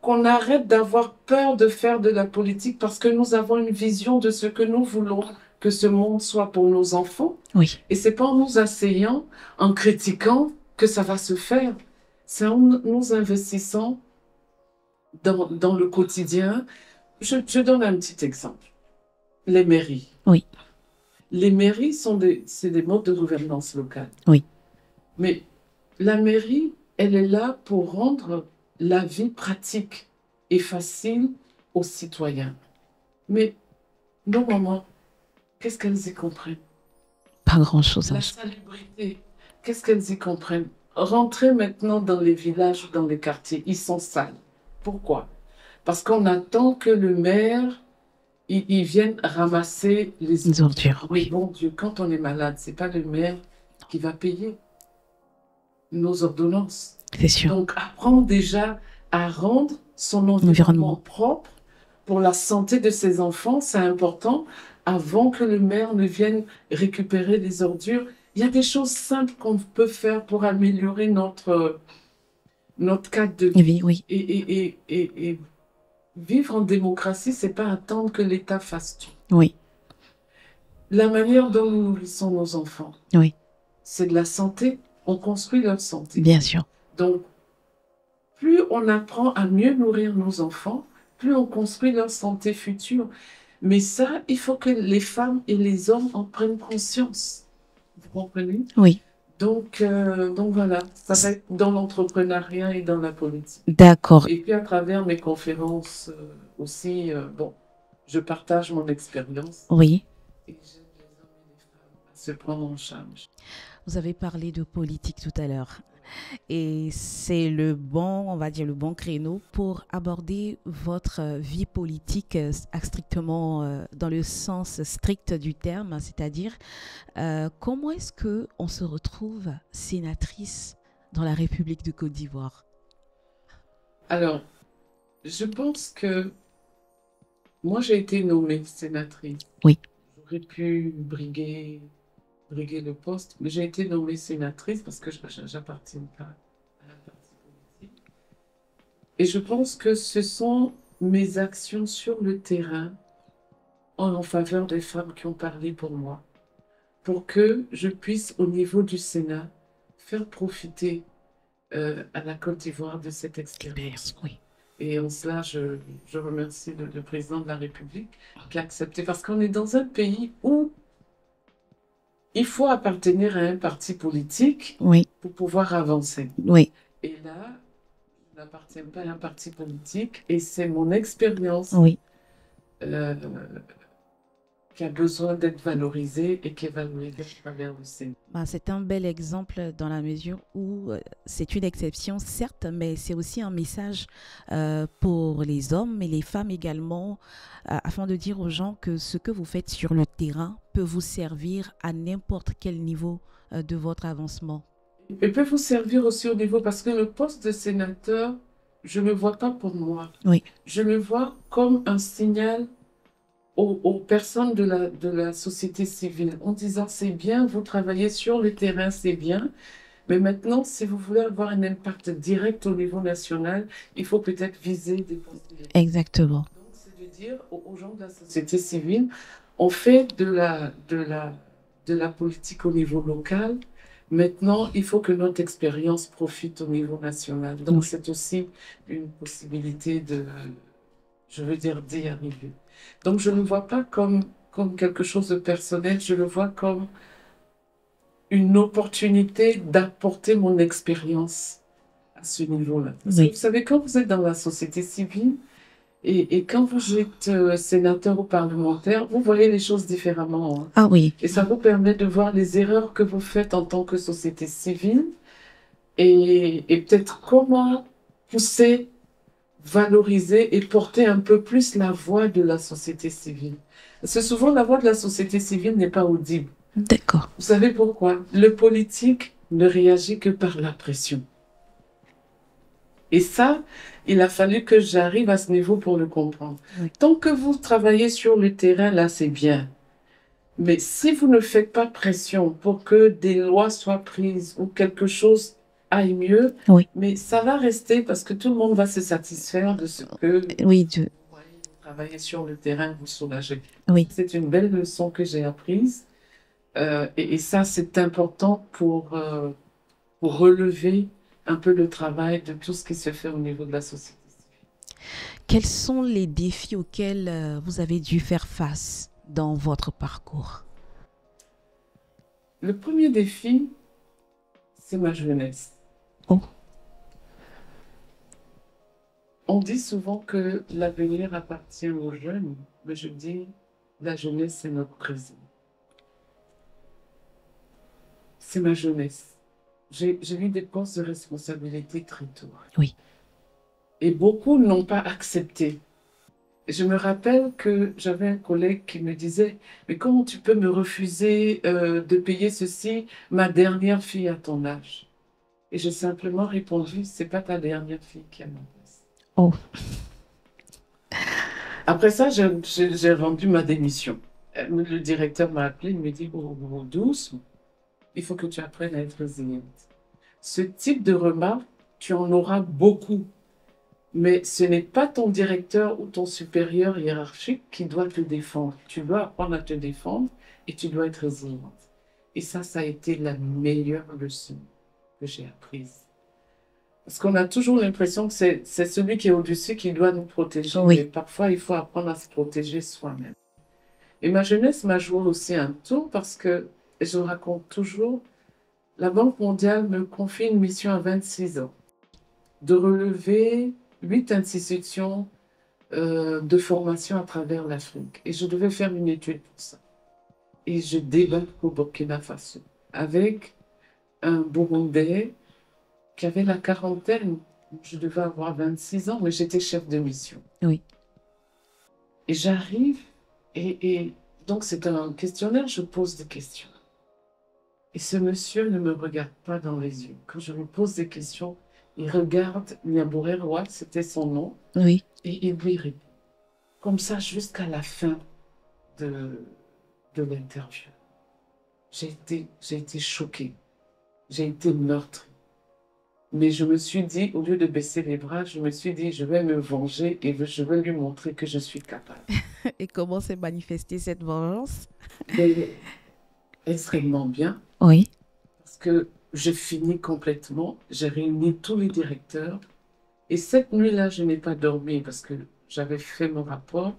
Qu'on arrête d'avoir peur de faire de la politique parce que nous avons une vision de ce que nous voulons que ce monde soit pour nos enfants. Oui. Et c'est pas en nous asseyant, en critiquant que ça va se faire. C'est en nous investissant dans le quotidien. Je donne un petit exemple. Les mairies. Oui. Les mairies c'est des modes de gouvernance locale. Oui. Mais la mairie, elle est là pour rendre la vie pratique et facile aux citoyens. Mais nos mamans, qu'est-ce qu'elles y comprennent? Pas grand-chose. La salubrité, qu'est-ce qu'elles y comprennent? Rentrer maintenant dans les villages, dans les quartiers, ils sont sales. Pourquoi? Parce qu'on attend que le maire, il vienne ramasser les ordures. Oui, bon Dieu, quand on est malade, c'est pas le maire qui va payer nos ordonnances. C'est sûr. Donc, apprendre déjà à rendre son environnement propre pour la santé de ses enfants, c'est important, avant que le maire ne vienne récupérer les ordures. Il y a des choses simples qu'on peut faire pour améliorer notre cadre de vie. Oui. Et vivre en démocratie, c'est pas attendre que l'État fasse tout. Oui. La manière dont nous nourrissons nos enfants, oui. c'est de la santé. On construit leur santé. Bien sûr. Donc, plus on apprend à mieux nourrir nos enfants, plus on construit leur santé future. Mais ça, il faut que les femmes et les hommes en prennent conscience. Vous comprenez? Oui. Donc voilà, ça va être dans l'entrepreneuriat et dans la politique. D'accord. Et puis à travers mes conférences aussi, bon, je partage mon expérience Oui. et j'aide les hommes et les femmes à se prendre en charge. Vous avez parlé de politique tout à l'heure. Et c'est le bon, on va dire, le bon créneau pour aborder votre vie politique strictement dans le sens strict du terme, c'est-à-dire comment est-ce qu'on se retrouve sénatrice dans la République de Côte d'Ivoire? Alors, je pense que moi, j'ai été nommée sénatrice. Oui. J'aurais pu briguer le poste, mais j'ai été nommée sénatrice parce que je n'appartiens pas à la partie politique. Et je pense que ce sont mes actions sur le terrain en faveur des femmes qui ont parlé pour moi, pour que je puisse, au niveau du Sénat, faire profiter à la Côte d'Ivoire de cette expérience. Oui. Et en cela, je remercie le président de la République qui a accepté, parce qu'on est dans un pays où il faut appartenir à un parti politique Oui. pour pouvoir avancer. Oui. Et là, je n'appartiens pas à un parti politique et c'est mon expérience Oui. Qui a besoin d'être valorisée et qui est valorisée à travers le Sénat. C'est un bel exemple dans la mesure où c'est une exception, certes, mais c'est aussi un message pour les hommes et les femmes également, afin de dire aux gens que ce que vous faites sur le terrain peut vous servir à n'importe quel niveau de votre avancement. Et peut vous servir aussi au niveau, parce que le poste de sénateur, je ne le vois pas pour moi. Oui. Je le vois comme un signal aux personnes de la société civile, en disant c'est bien, vous travaillez sur le terrain, c'est bien, mais maintenant, si vous voulez avoir un impact direct au niveau national, il faut peut-être viser des postes. Exactement. Donc, c'est de dire aux gens de la société civile, on fait de la politique au niveau local, maintenant, il faut que notre expérience profite au niveau national. Donc, Oui. c'est aussi une possibilité je veux dire, d'y arriver. Donc, je ne le vois pas comme quelque chose de personnel, je le vois comme une opportunité d'apporter mon expérience à ce niveau-là. Parce que Oui. vous savez, quand vous êtes dans la société civile et quand vous êtes sénateur ou parlementaire, vous voyez les choses différemment. Hein. Ah oui. Et ça vous permet de voir les erreurs que vous faites en tant que société civile et peut-être comment pousser, valoriser et porter un peu plus la voix de la société civile. Parce que souvent, la voix de la société civile n'est pas audible. D'accord. Vous savez pourquoi? Le politique ne réagit que par la pression. Et ça, il a fallu que j'arrive à ce niveau pour le comprendre. Oui. Tant que vous travaillez sur le terrain, là, c'est bien. Mais si vous ne faites pas pression pour que des lois soient prises ou quelque chose aille mieux, Oui. mais ça va rester parce que tout le monde va se satisfaire de ce que Oui. vous travaillez sur le terrain, vous soulagez. Oui. C'est une belle leçon que j'ai apprise. Et ça, c'est important pour relever un peu le travail de tout ce qui se fait au niveau de la société. Quels sont les défis auxquels vous avez dû faire face dans votre parcours? Le premier défi, c'est ma jeunesse. Oh. On dit souvent que l'avenir appartient aux jeunes, mais je dis la jeunesse, c'est notre présent. C'est ma jeunesse. J'ai eu des postes de responsabilité très tôt. Oui. Et beaucoup n'ont pas accepté. Je me rappelle que j'avais un collègue qui me disait « Mais comment tu peux me refuser de payer ceci, ma dernière fille à ton âge ?» Et j'ai simplement répondu « C'est pas ta dernière fille qui a ma place. » Oh. Après ça, j'ai rendu ma démission. Le directeur m'a appelé, il me dit « Oh, douce, il faut que tu apprennes à être résiliente. » Ce type de remarques, tu en auras beaucoup. Mais ce n'est pas ton directeur ou ton supérieur hiérarchique qui doit te défendre. Tu dois apprendre à te défendre et tu dois être résiliente. Et ça a été la meilleure leçon que j'ai apprise. Parce qu'on a toujours l'impression que c'est celui qui est au-dessus qui doit nous protéger. Oui. Mais parfois, il faut apprendre à se protéger soi-même. Et ma jeunesse m'a joué aussi un tour parce que je raconte toujours, la Banque mondiale me confie une mission à 26 ans de relever 8 institutions de formation à travers l'Afrique. Et je devais faire une étude pour ça. Et je débarque au Burkina Faso avec un Burundais qui avait la quarantaine. Je devais avoir 26 ans, mais j'étais chef de mission. Oui. Et j'arrive, et donc c'est un questionnaire, je pose des questions. Et ce monsieur ne me regarde pas dans les yeux. Quand je lui pose des questions, il regarde Niabouré Roy, c'était son nom, Oui. et il lui répond. Comme ça, jusqu'à la fin de l'interview. J'ai été choquée. J'ai été meurtrie. Mais je me suis dit, au lieu de baisser les bras, je me suis dit, je vais me venger et je vais lui montrer que je suis capable. Et comment s'est manifestée cette vengeance? Mais extrêmement bien, Oui. parce que j'ai fini complètement. J'ai réuni tous les directeurs. Et cette nuit-là, je n'ai pas dormi parce que j'avais fait mon rapport.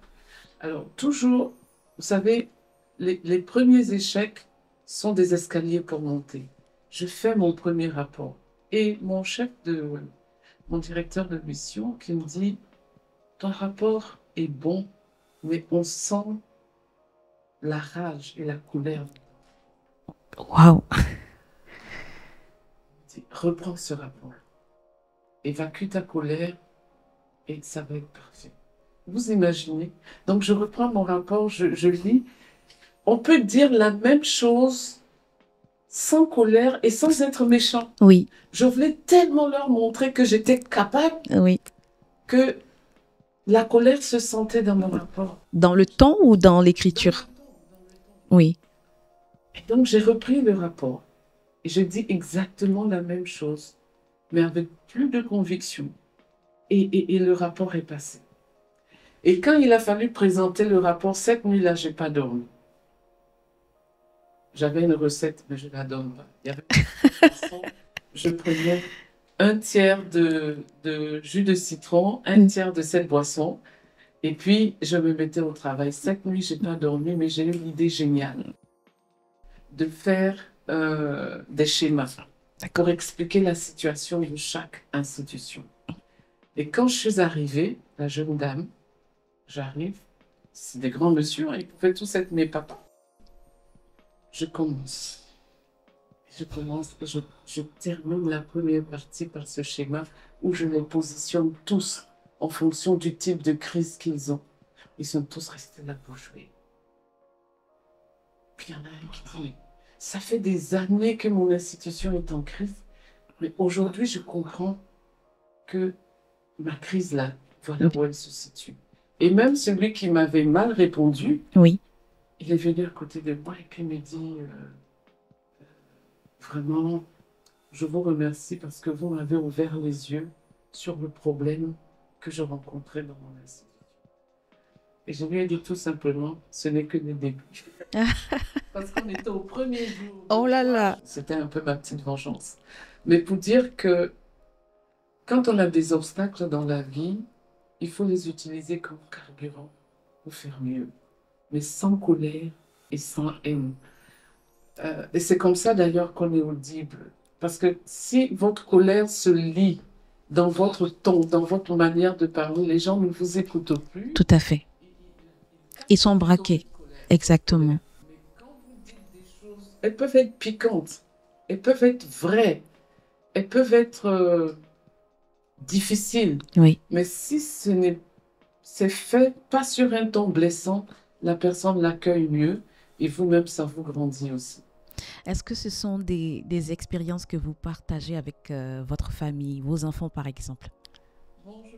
Alors, toujours, vous savez, les premiers échecs sont des escaliers pour monter. Je fais mon premier rapport. Et mon mon directeur de mission qui me dit, ton rapport est bon, mais on sent la rage et la colère. Waouh. Il dit, reprends ce rapport, évacue ta colère et ça va être parfait. Vous imaginez? Donc je reprends mon rapport, je lis. On peut dire la même chose sans colère et sans être méchant. Oui. Je voulais tellement leur montrer que j'étais capable Oui. que la colère se sentait dans mon rapport. Dans le ton ou dans l'écriture? Oui. Et donc j'ai repris le rapport et je dis exactement la même chose, mais avec plus de conviction. Et le rapport est passé. Et quand il a fallu présenter le rapport, cette nuit-là, je n'ai pas dormi. J'avais une recette, mais je ne la donne pas. Il y avait une façon, je prenais un tiers de jus de citron, un tiers de cette boisson, et puis je me mettais au travail. Cette nuit, je n'ai pas dormi, mais j'ai eu l'idée géniale de faire des schémas pour expliquer la situation de chaque institution. Et quand je suis arrivée, la jeune dame, j'arrive, c'est des grands messieurs, hein, ils pouvaient tous être mes papas. Je commence, je termine la première partie par ce schéma où je les positionne tous en fonction du type de crise qu'ils ont. Ils sont tous restés la bouche bée. Puis il y en a un qui dit, ça fait des années que mon institution est en crise, mais aujourd'hui je comprends que ma crise là, voilà où elle se situe. Et même celui qui m'avait mal répondu, Oui. il est venu à côté de moi et puis il me dit, vraiment, je vous remercie parce que vous m'avez ouvert les yeux sur le problème que je rencontrais dans mon institution. Et je lui ai dit tout simplement, ce n'est que le début. Parce qu'on était au premier jour. Oh là là. C'était un peu ma petite vengeance. Mais pour dire que quand on a des obstacles dans la vie, il faut les utiliser comme carburant pour faire mieux. Mais sans colère et sans haine. Et c'est comme ça d'ailleurs qu'on est audible. Parce que si votre colère se lit dans votre ton, dans votre manière de parler, les gens ne vous écoutent plus. Tout à fait. Ils sont braqués. Exactement. Mais quand vous dites des choses, elles peuvent être piquantes, elles peuvent être vraies, elles peuvent être difficiles. Oui. Mais si c'est fait pas sur un ton blessant, la personne l'accueille mieux et vous-même, ça vous grandit aussi. Est-ce que ce sont des expériences que vous partagez avec votre famille, vos enfants par exemple? Bon, je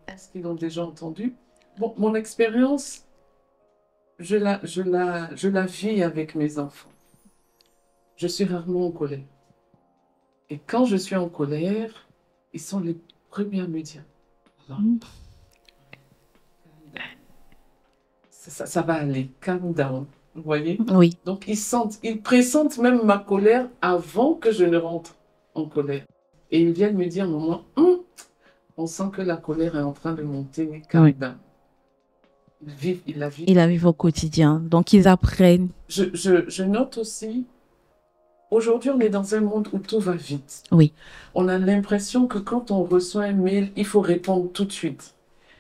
pense qu'ils l'ont déjà entendu. Bon, mon expérience, je la vis avec mes enfants. Je suis rarement en colère. Et quand je suis en colère, ils sont les premiers à me dire, non, ça va aller, calm down. Vous voyez? Oui. Donc ils pressentent même ma colère avant que je ne rentre en colère. Et ils viennent me dire, maman, on sent que la colère est en train de monter. Oui. Ben, ils la vivent. Ils la vivent au quotidien. Donc, ils apprennent. Je note aussi, aujourd'hui, on est dans un monde où tout va vite. Oui. On a l'impression que quand on reçoit un mail, il faut répondre tout de suite.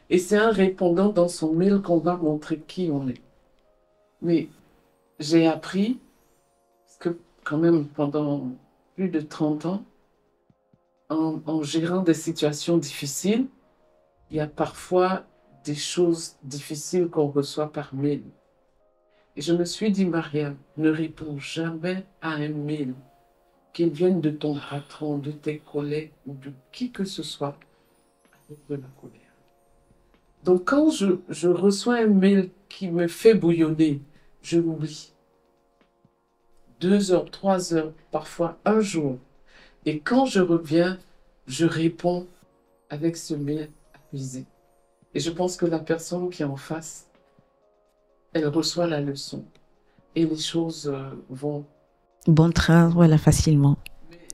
Et c'est en répondant dans son mail qu'on va montrer qui on est. Mais j'ai appris, parce que quand même pendant plus de 30 ans, en gérant des situations difficiles, il y a parfois des choses difficiles qu'on reçoit par mail. Et je me suis dit, Mariam, ne réponds jamais à un mail, qu'il vienne de ton patron, de tes collègues ou de qui que ce soit, avec de la colère. Donc quand je reçois un mail qui me fait bouillonner, je l'oublie. 2 heures, 3 heures, parfois un jour. Et quand je reviens, je réponds avec ce mail apaisé. Et je pense que la personne qui est en face, elle reçoit la leçon. Et les choses vont. Bon train, voilà, facilement. Mais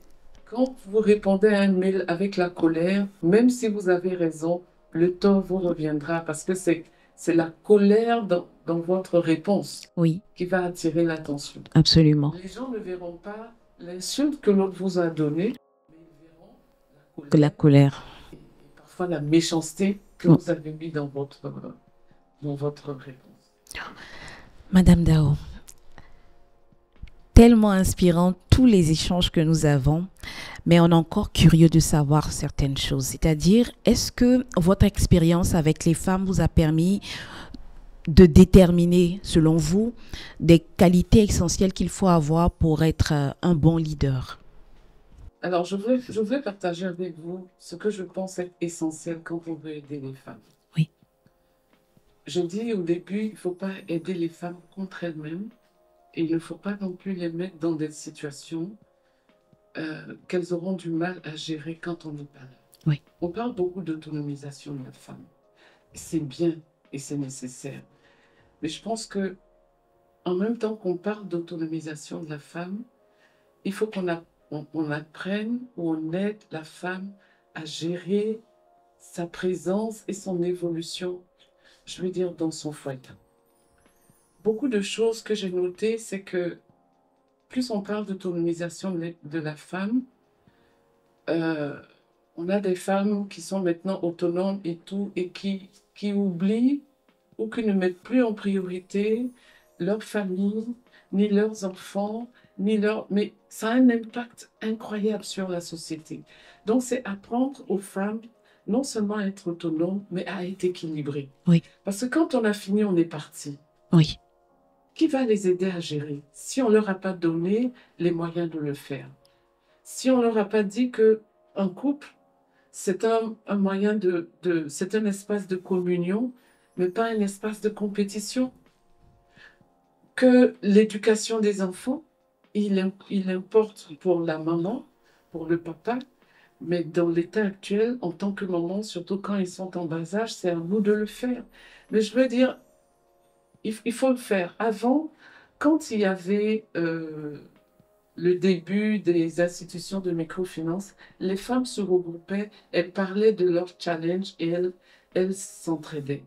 quand vous répondez à un mail avec la colère, même si vous avez raison, le tort vous reviendra parce que c'est la colère dans votre réponse Oui, qui va attirer l'attention. absolument. Les gens ne verront pas l'insulte que l'autre vous a donnée, mais ils verront Que la colère. et parfois la méchanceté que Oh. vous avez mis dans votre réponse. Madame Dao, tellement inspirant tous les échanges que nous avons, mais on est encore curieux de savoir certaines choses. C'est-à-dire, est-ce que votre expérience avec les femmes vous a permis de déterminer, selon vous, des qualités essentielles qu'il faut avoir pour être un bon leader? Alors, je voudrais partager avec vous ce que je pense être essentiel quand on veut aider les femmes. Oui. Je dis au début, il ne faut pas aider les femmes contre elles-mêmes et il ne faut pas non plus les mettre dans des situations qu'elles auront du mal à gérer quand on n'est pas là. Oui. On parle beaucoup d'autonomisation de la femme. C'est bien et c'est nécessaire. Mais je pense que en même temps qu'on parle d'autonomisation de la femme, il faut qu'on apprenne ou on aide la femme à gérer sa présence et son évolution, je veux dire, dans son foyer. Beaucoup de choses que j'ai notées, c'est que plus on parle d'autonomisation de la femme, on a des femmes qui sont maintenant autonomes et tout, et qui oublient ou qui ne mettent plus en priorité leur famille, ni leurs enfants, mais ça a un impact incroyable sur la société. Donc, c'est apprendre aux femmes non seulement à être autonomes, mais à être équilibrées. Oui. Parce que quand on a fini, on est parti. Oui. Qui va les aider à gérer si on ne leur a pas donné les moyens de le faire? Si on ne leur a pas dit qu'un couple, c'est un moyen c'est un espace de communion, mais pas un espace de compétition. Que l'éducation des enfants, il importe pour la maman, pour le papa, mais dans l'état actuel, en tant que maman, surtout quand ils sont en bas âge, c'est à nous de le faire. Mais je veux dire, il faut le faire. Avant, quand il y avait le début des institutions de microfinance, les femmes se regroupaient, elles parlaient de leurs challenges et elles s'entraidaient.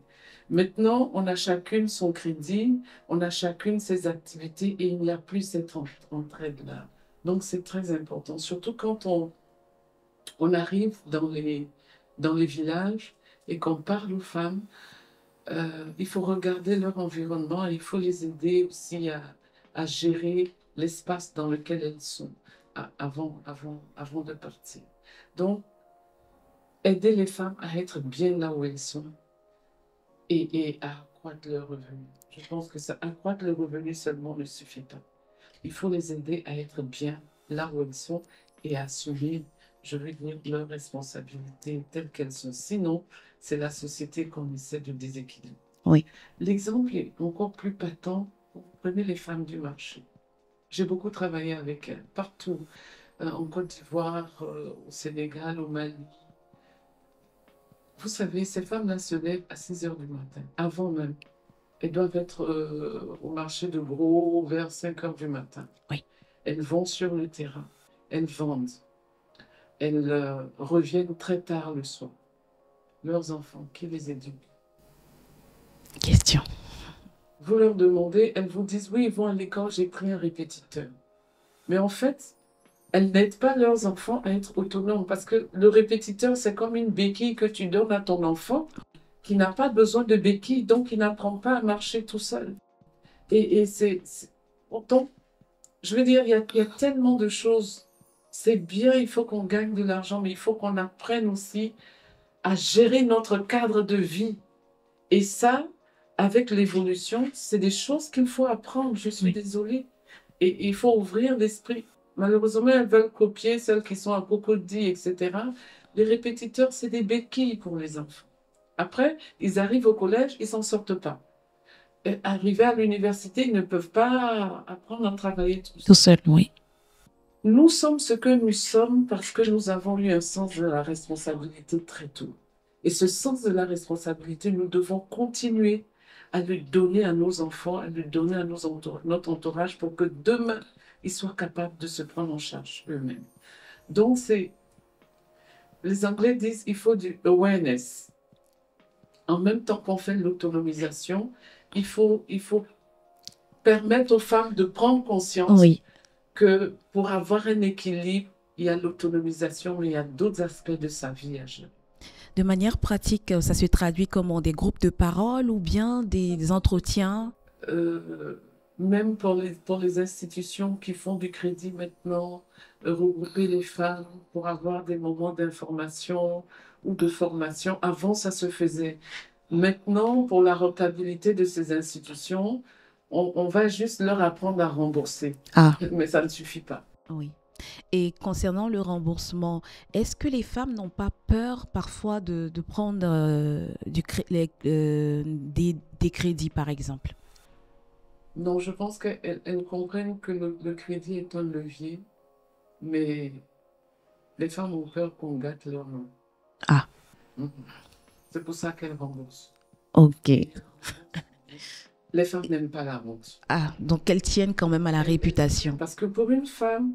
Maintenant, on a chacune son crédit, on a chacune ses activités et il n'y a plus cette entraide-là. Donc, c'est très important, surtout quand on arrive dans les villages et qu'on parle aux femmes. Il faut regarder leur environnement et il faut les aider aussi à gérer l'espace dans lequel elles sont avant de partir. Donc, aider les femmes à être bien là où elles sont et à accroître leurs revenus. Je pense que ça, accroître leurs revenus seulement ne suffit pas. Il faut les aider à être bien là où elles sont et à assumer, je veux dire, leurs responsabilités telles qu'elles sont. Sinon, c'est la société qu'on essaie de déséquilibrer. Oui. L'exemple est encore plus patent. Vous prenez les femmes du marché. J'ai beaucoup travaillé avec elles, partout, en Côte d'Ivoire, au Sénégal, au Mali. Vous savez, ces femmes-là se lèvent à 6 heures du matin, avant même. Elles doivent être au marché de Gros vers 5 heures du matin. Oui. Elles vont sur le terrain, elles vendent. elles reviennent très tard le soir. Leurs enfants, qui les éduquent? Question. Vous leur demandez, elles vous disent, oui, ils vont à l'école, j'ai pris un répétiteur. Mais en fait, elles n'aident pas leurs enfants à être autonomes parce que le répétiteur, c'est comme une béquille que tu donnes à ton enfant qui n'a pas besoin de béquille, donc il n'apprend pas à marcher tout seul. Et pourtant, je veux dire, il y a tellement de choses. C'est bien, il faut qu'on gagne de l'argent, mais il faut qu'on apprenne aussi à gérer notre cadre de vie. Et ça, avec l'évolution, c'est des choses qu'il faut apprendre. Je suis désolée. Et il faut ouvrir l'esprit. Malheureusement, elles veulent copier celles qui sont à cocodie, etc. Les répétiteurs, c'est des béquilles pour les enfants. Après, ils arrivent au collège, ils s'en sortent pas. Et arrivés à l'université, ils ne peuvent pas apprendre à travailler tout Tout seul, oui. Nous sommes ce que nous sommes parce que nous avons eu un sens de la responsabilité très tôt. Et ce sens de la responsabilité, nous devons continuer à le donner à nos enfants, à le donner à notre entourage pour que demain, ils soient capables de se prendre en charge eux-mêmes. Donc, les Anglais disent il faut du awareness. En même temps qu'on fait l'autonomisation, il faut permettre aux femmes de prendre conscience que pour avoir un équilibre, il y a l'autonomisation, mais il y a d'autres aspects de sa vie à gérer. De manière pratique, ça se traduit comment? Des groupes de parole ou bien des entretiens? Même pour les institutions qui font du crédit maintenant, regrouper les femmes pour avoir des moments d'information ou de formation. Avant, ça se faisait. Maintenant, pour la rentabilité de ces institutions, on va juste leur apprendre à rembourser. Mais ça ne suffit pas. Oui. Et concernant le remboursement, est-ce que les femmes n'ont pas peur parfois de prendre des crédits, par exemple? Non, je pense qu'elles comprennent que le crédit est un levier, mais les femmes ont peur qu'on gâte leur nom. C'est pour ça qu'elles remboursent. Ok. Les femmes n'aiment pas la honte. Donc elles tiennent quand même à la réputation. Parce que pour une femme,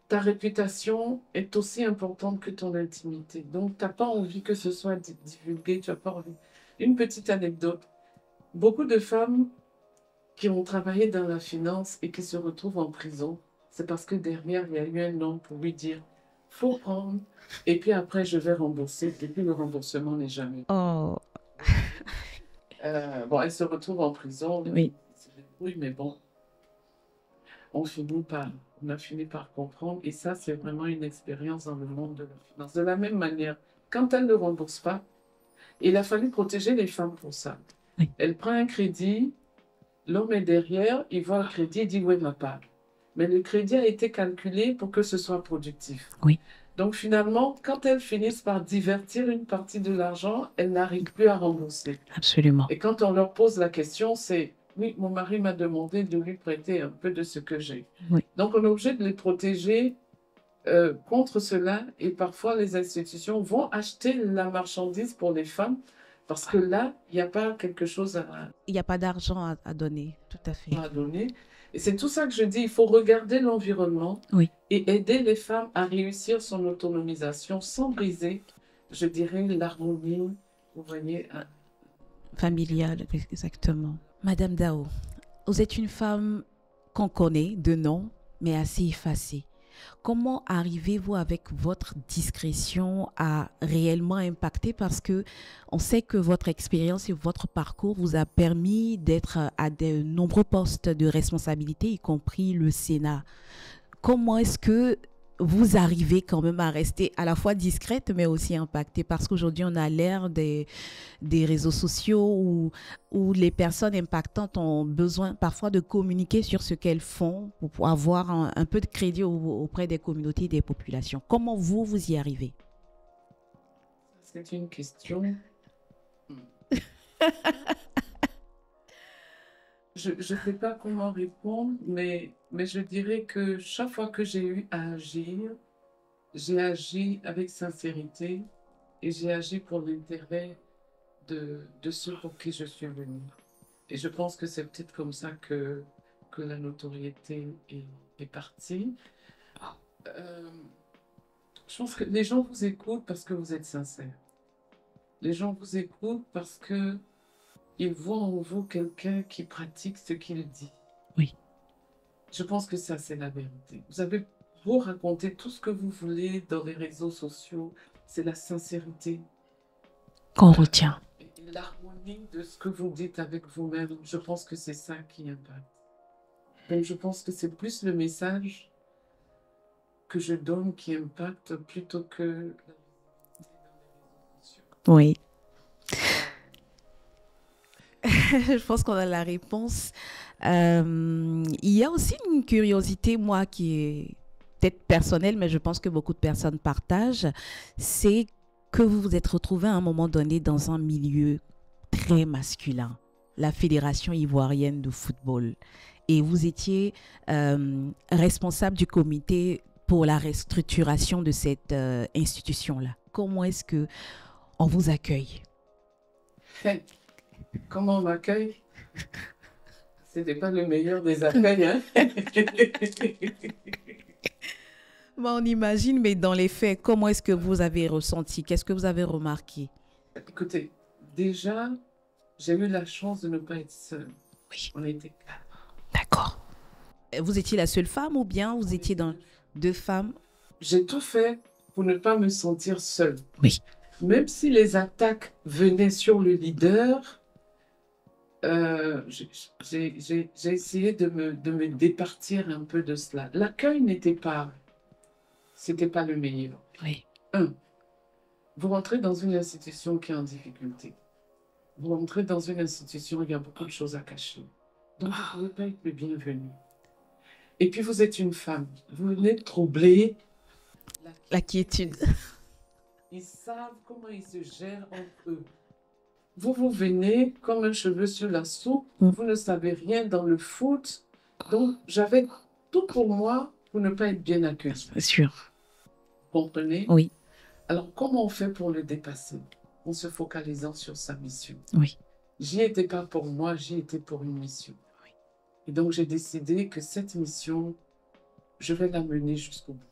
ta réputation est aussi importante que ton intimité. Donc, tu n'as pas envie que ce soit divulgué, tu n'as pas envie. Une petite anecdote. Beaucoup de femmes qui ont travaillé dans la finance et qui se retrouvent en prison, c'est parce que derrière, il y a eu un homme pour lui dire, faut prendre, et puis après, je vais rembourser. Et puis, le remboursement n'est jamais. Oh. Elles se retrouvent en prison. Oui. Oui, mais bon, on a fini par comprendre. Et ça, c'est vraiment une expérience dans le monde de la finance. De la même manière, quand elle ne rembourse pas, il a fallu protéger les femmes pour ça. Oui. Elle prend un crédit, l'homme est derrière, il voit le crédit, il dit « oui, ma part ». Mais le crédit a été calculé pour que ce soit productif. Oui. Donc finalement, quand elles finissent par divertir une partie de l'argent, elles n'arrivent plus à rembourser. Absolument. Et quand on leur pose la question, c'est « oui, mon mari m'a demandé de lui prêter un peu de ce que j'ai ». Oui. Donc on est obligé de les protéger contre cela. Et parfois, les institutions vont acheter la marchandise pour les femmes parce que là, il n'y a pas quelque chose il n'y a pas d'argent à donner, tout à fait. À donner. Et c'est tout ça que je dis, il faut regarder l'environnement et aider les femmes à réussir son autonomisation sans briser, je dirais, l'harmonie, vous voyez. Familiale, exactement. Madame Dao, vous êtes une femme qu'on connaît de nom, mais assez effacée. Comment arrivez-vous avec votre discrétion à réellement impacter? Parce que on sait que votre expérience et votre parcours vous a permis d'être à de nombreux postes de responsabilité, y compris le Sénat. Comment est-ce que vous arrivez quand même à rester à la fois discrète, mais aussi impactée? Parce qu'aujourd'hui, on a l'ère des réseaux sociaux où les personnes impactantes ont besoin parfois de communiquer sur ce qu'elles font pour avoir un peu de crédit auprès des communautés et des populations. Comment vous y arrivez? C'est une question. Je ne sais pas comment répondre, mais je dirais que chaque fois que j'ai eu à agir, j'ai agi avec sincérité et j'ai agi pour l'intérêt de ceux pour qui je suis venue. Et je pense que c'est peut-être comme ça que la notoriété est partie. Je pense que les gens vous écoutent parce que vous êtes sincère. Les gens vous écoutent parce que ils voient en vous quelqu'un qui pratique ce qu'il dit. Oui. Je pense que ça, c'est la vérité. Vous avez beau raconter tout ce que vous voulez dans les réseaux sociaux, c'est la sincérité. Qu'on retient. Et l'harmonie de ce que vous dites avec vous-même, je pense que c'est ça qui impacte. Donc, je pense que c'est plus le message que je donne qui impacte plutôt que la visibilité dans les réseaux sociaux. Oui. Je pense qu'on a la réponse. Il y a aussi une curiosité, moi, qui est peut-être personnelle, mais je pense que beaucoup de personnes partagent. C'est que vous vous êtes retrouvé à un moment donné dans un milieu très masculin, la Fédération ivoirienne de football. Et vous étiez responsable du comité pour la restructuration de cette institution-là. Comment est-ce que on vous accueille? Comment on m'accueille? Ce n'était pas le meilleur des accueils, hein? Bon, on imagine, mais dans les faits, comment est-ce que vous avez ressenti? Qu'est-ce que vous avez remarqué? Écoutez, déjà, j'ai eu la chance de ne pas être seule. Oui. On était 4. D'accord. Vous étiez la seule femme ou bien vous étiez dans 2 femmes? J'ai tout fait pour ne pas me sentir seule. Oui. Même si les attaques venaient sur le leader, j'ai essayé de me départir un peu de cela. L'accueil c'était pas le meilleur. Oui. Vous rentrez dans une institution qui est en difficulté. Vous rentrez dans une institution où il y a beaucoup de choses à cacher. Donc, vous ne pouvez pas être le bienvenu. Et puis, vous êtes une femme. Vous venez troubler la quiétude. Ils savent comment ils se gèrent entre eux. Vous venez comme un cheveu sur la soupe. Vous ne savez rien dans le foot. Donc, j'avais tout pour moi pour ne pas être bien accueilli. C'est sûr. Vous comprenez? Oui. Alors, comment on fait pour le dépasser? En se focalisant sur sa mission. Oui. J'y étais pas pour moi, j'y étais pour une mission. Oui. Et donc, j'ai décidé que cette mission, je vais la mener jusqu'au bout.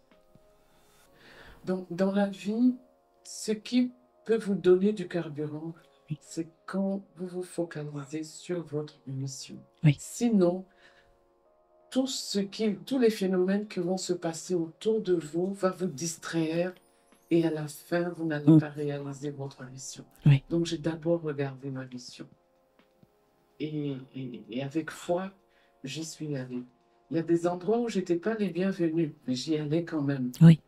Donc, dans la vie, ce qui peut vous donner du carburant, oui, c'est quand vous vous focalisez sur votre mission. Oui. Sinon, tous les phénomènes qui vont se passer autour de vous vont vous distraire et à la fin, vous n'allez pas réaliser votre mission. Oui. Donc, j'ai d'abord regardé ma mission. Et avec foi, j'y suis allée. Il y a des endroits où je n'étais pas les bienvenus, mais j'y allais quand même. Oui.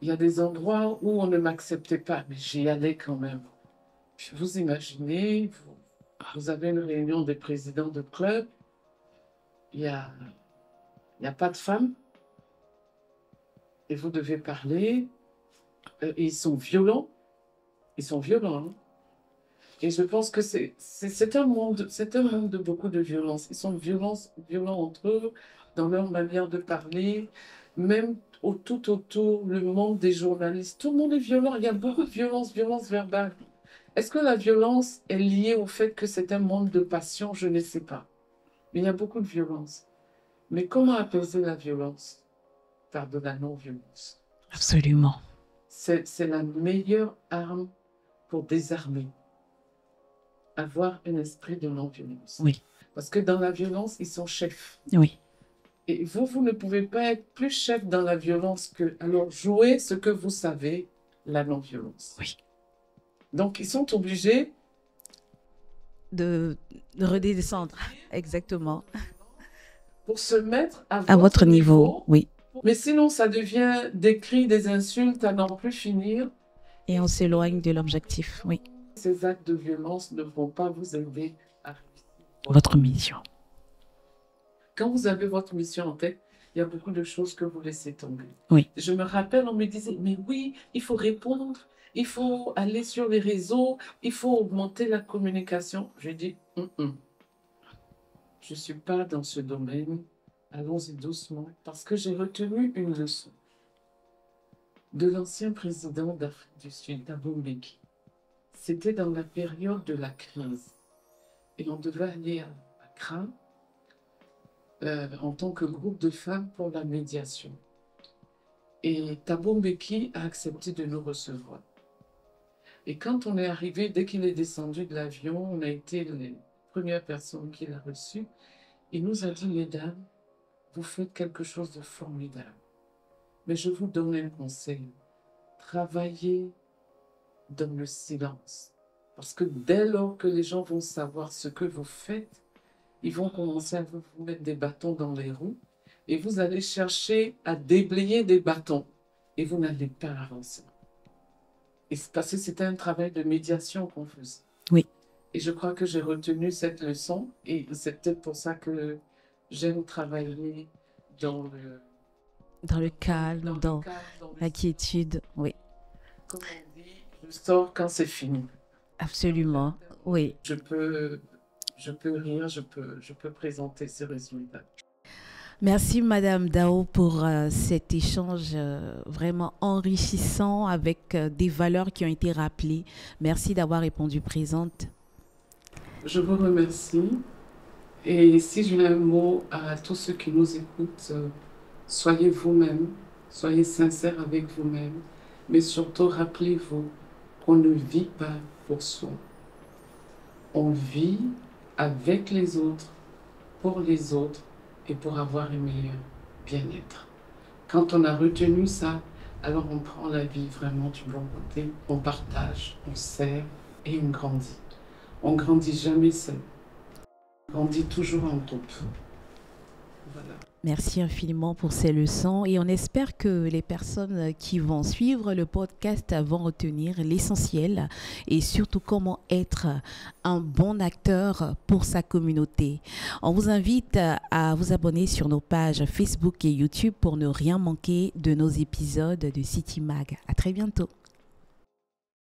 Il y a des endroits où on ne m'acceptait pas, mais j'y allais quand même. Puis vous imaginez, vous avez une réunion des présidents de club, il n'y a pas de femmes, et vous devez parler, et ils sont violents. Hein. Et je pense que c'est un monde de beaucoup de violence. Ils sont violents entre eux, dans leur manière de parler, même tout autour, le monde des journalistes. Tout le monde est violent. Il y a beaucoup de violence verbale. Est-ce que la violence est liée au fait que c'est un monde de passion? Je ne sais pas. Mais il y a beaucoup de violence. Mais comment apaiser la violence? Par de la non-violence. Absolument. C'est la meilleure arme pour désarmer. Avoir un esprit de non-violence. Oui. Parce que dans la violence, ils sont chefs. Oui. Et vous ne pouvez pas être plus chef dans la violence que... Alors, jouez ce que vous savez, la non-violence. Oui. Donc, ils sont obligés... De redescendre, exactement. Pour se mettre à votre niveau. Oui. Mais sinon, ça devient des cris, des insultes à n'en plus finir. Et on s'éloigne de l'objectif, oui. Ces actes de violence ne vont pas vous aider à réussir votre mission. Quand vous avez votre mission en tête, il y a beaucoup de choses que vous laissez tomber. Oui. Je me rappelle, on me disait, mais oui, il faut répondre, il faut aller sur les réseaux, il faut augmenter la communication. J'ai dit, je ne suis pas dans ce domaine, allons-y doucement, parce que j'ai retenu une leçon de l'ancien président d'Afrique du Sud, Thabo Mbeki. C'était dans la période de la crise. Et on devait aller à Accra en tant que groupe de femmes pour la médiation. Et Thabo Mbeki a accepté de nous recevoir. Et quand on est arrivé, dès qu'il est descendu de l'avion, on a été les premières personnes qu'il a reçues. Il nous a dit, mesdames, vous faites quelque chose de formidable. Mais je vous donne un conseil. Travaillez dans le silence. Parce que dès lors que les gens vont savoir ce que vous faites, ils vont commencer à vous mettre des bâtons dans les roues et vous allez chercher à déblayer des bâtons et vous n'allez pas avancer. Et c'est parce que c'était un travail de médiation qu'on faisait. Oui. Et je crois que j'ai retenu cette leçon et c'est peut-être pour ça que j'aime travailler dans le calme, dans la quiétude. Oui. Comme on dit, je sors quand c'est fini. Absolument, oui. Je peux rire, je peux présenter ces résultats. Merci Madame Dao pour cet échange vraiment enrichissant avec des valeurs qui ont été rappelées. Merci d'avoir répondu présente. Je vous remercie. Et si j'ai un mot à tous ceux qui nous écoutent, soyez vous-même, soyez sincères avec vous-même, mais surtout rappelez-vous qu'on ne vit pas pour soi. On vit avec les autres, pour les autres et pour avoir un meilleur bien-être. Quand on a retenu ça, alors on prend la vie vraiment du bon côté, on partage, on sert et on grandit. On ne grandit jamais seul, on grandit toujours en groupe. Voilà. Merci infiniment pour ces leçons et on espère que les personnes qui vont suivre le podcast vont retenir l'essentiel et surtout comment être un bon acteur pour sa communauté. On vous invite à vous abonner sur nos pages Facebook et YouTube pour ne rien manquer de nos épisodes de City Mag. À très bientôt.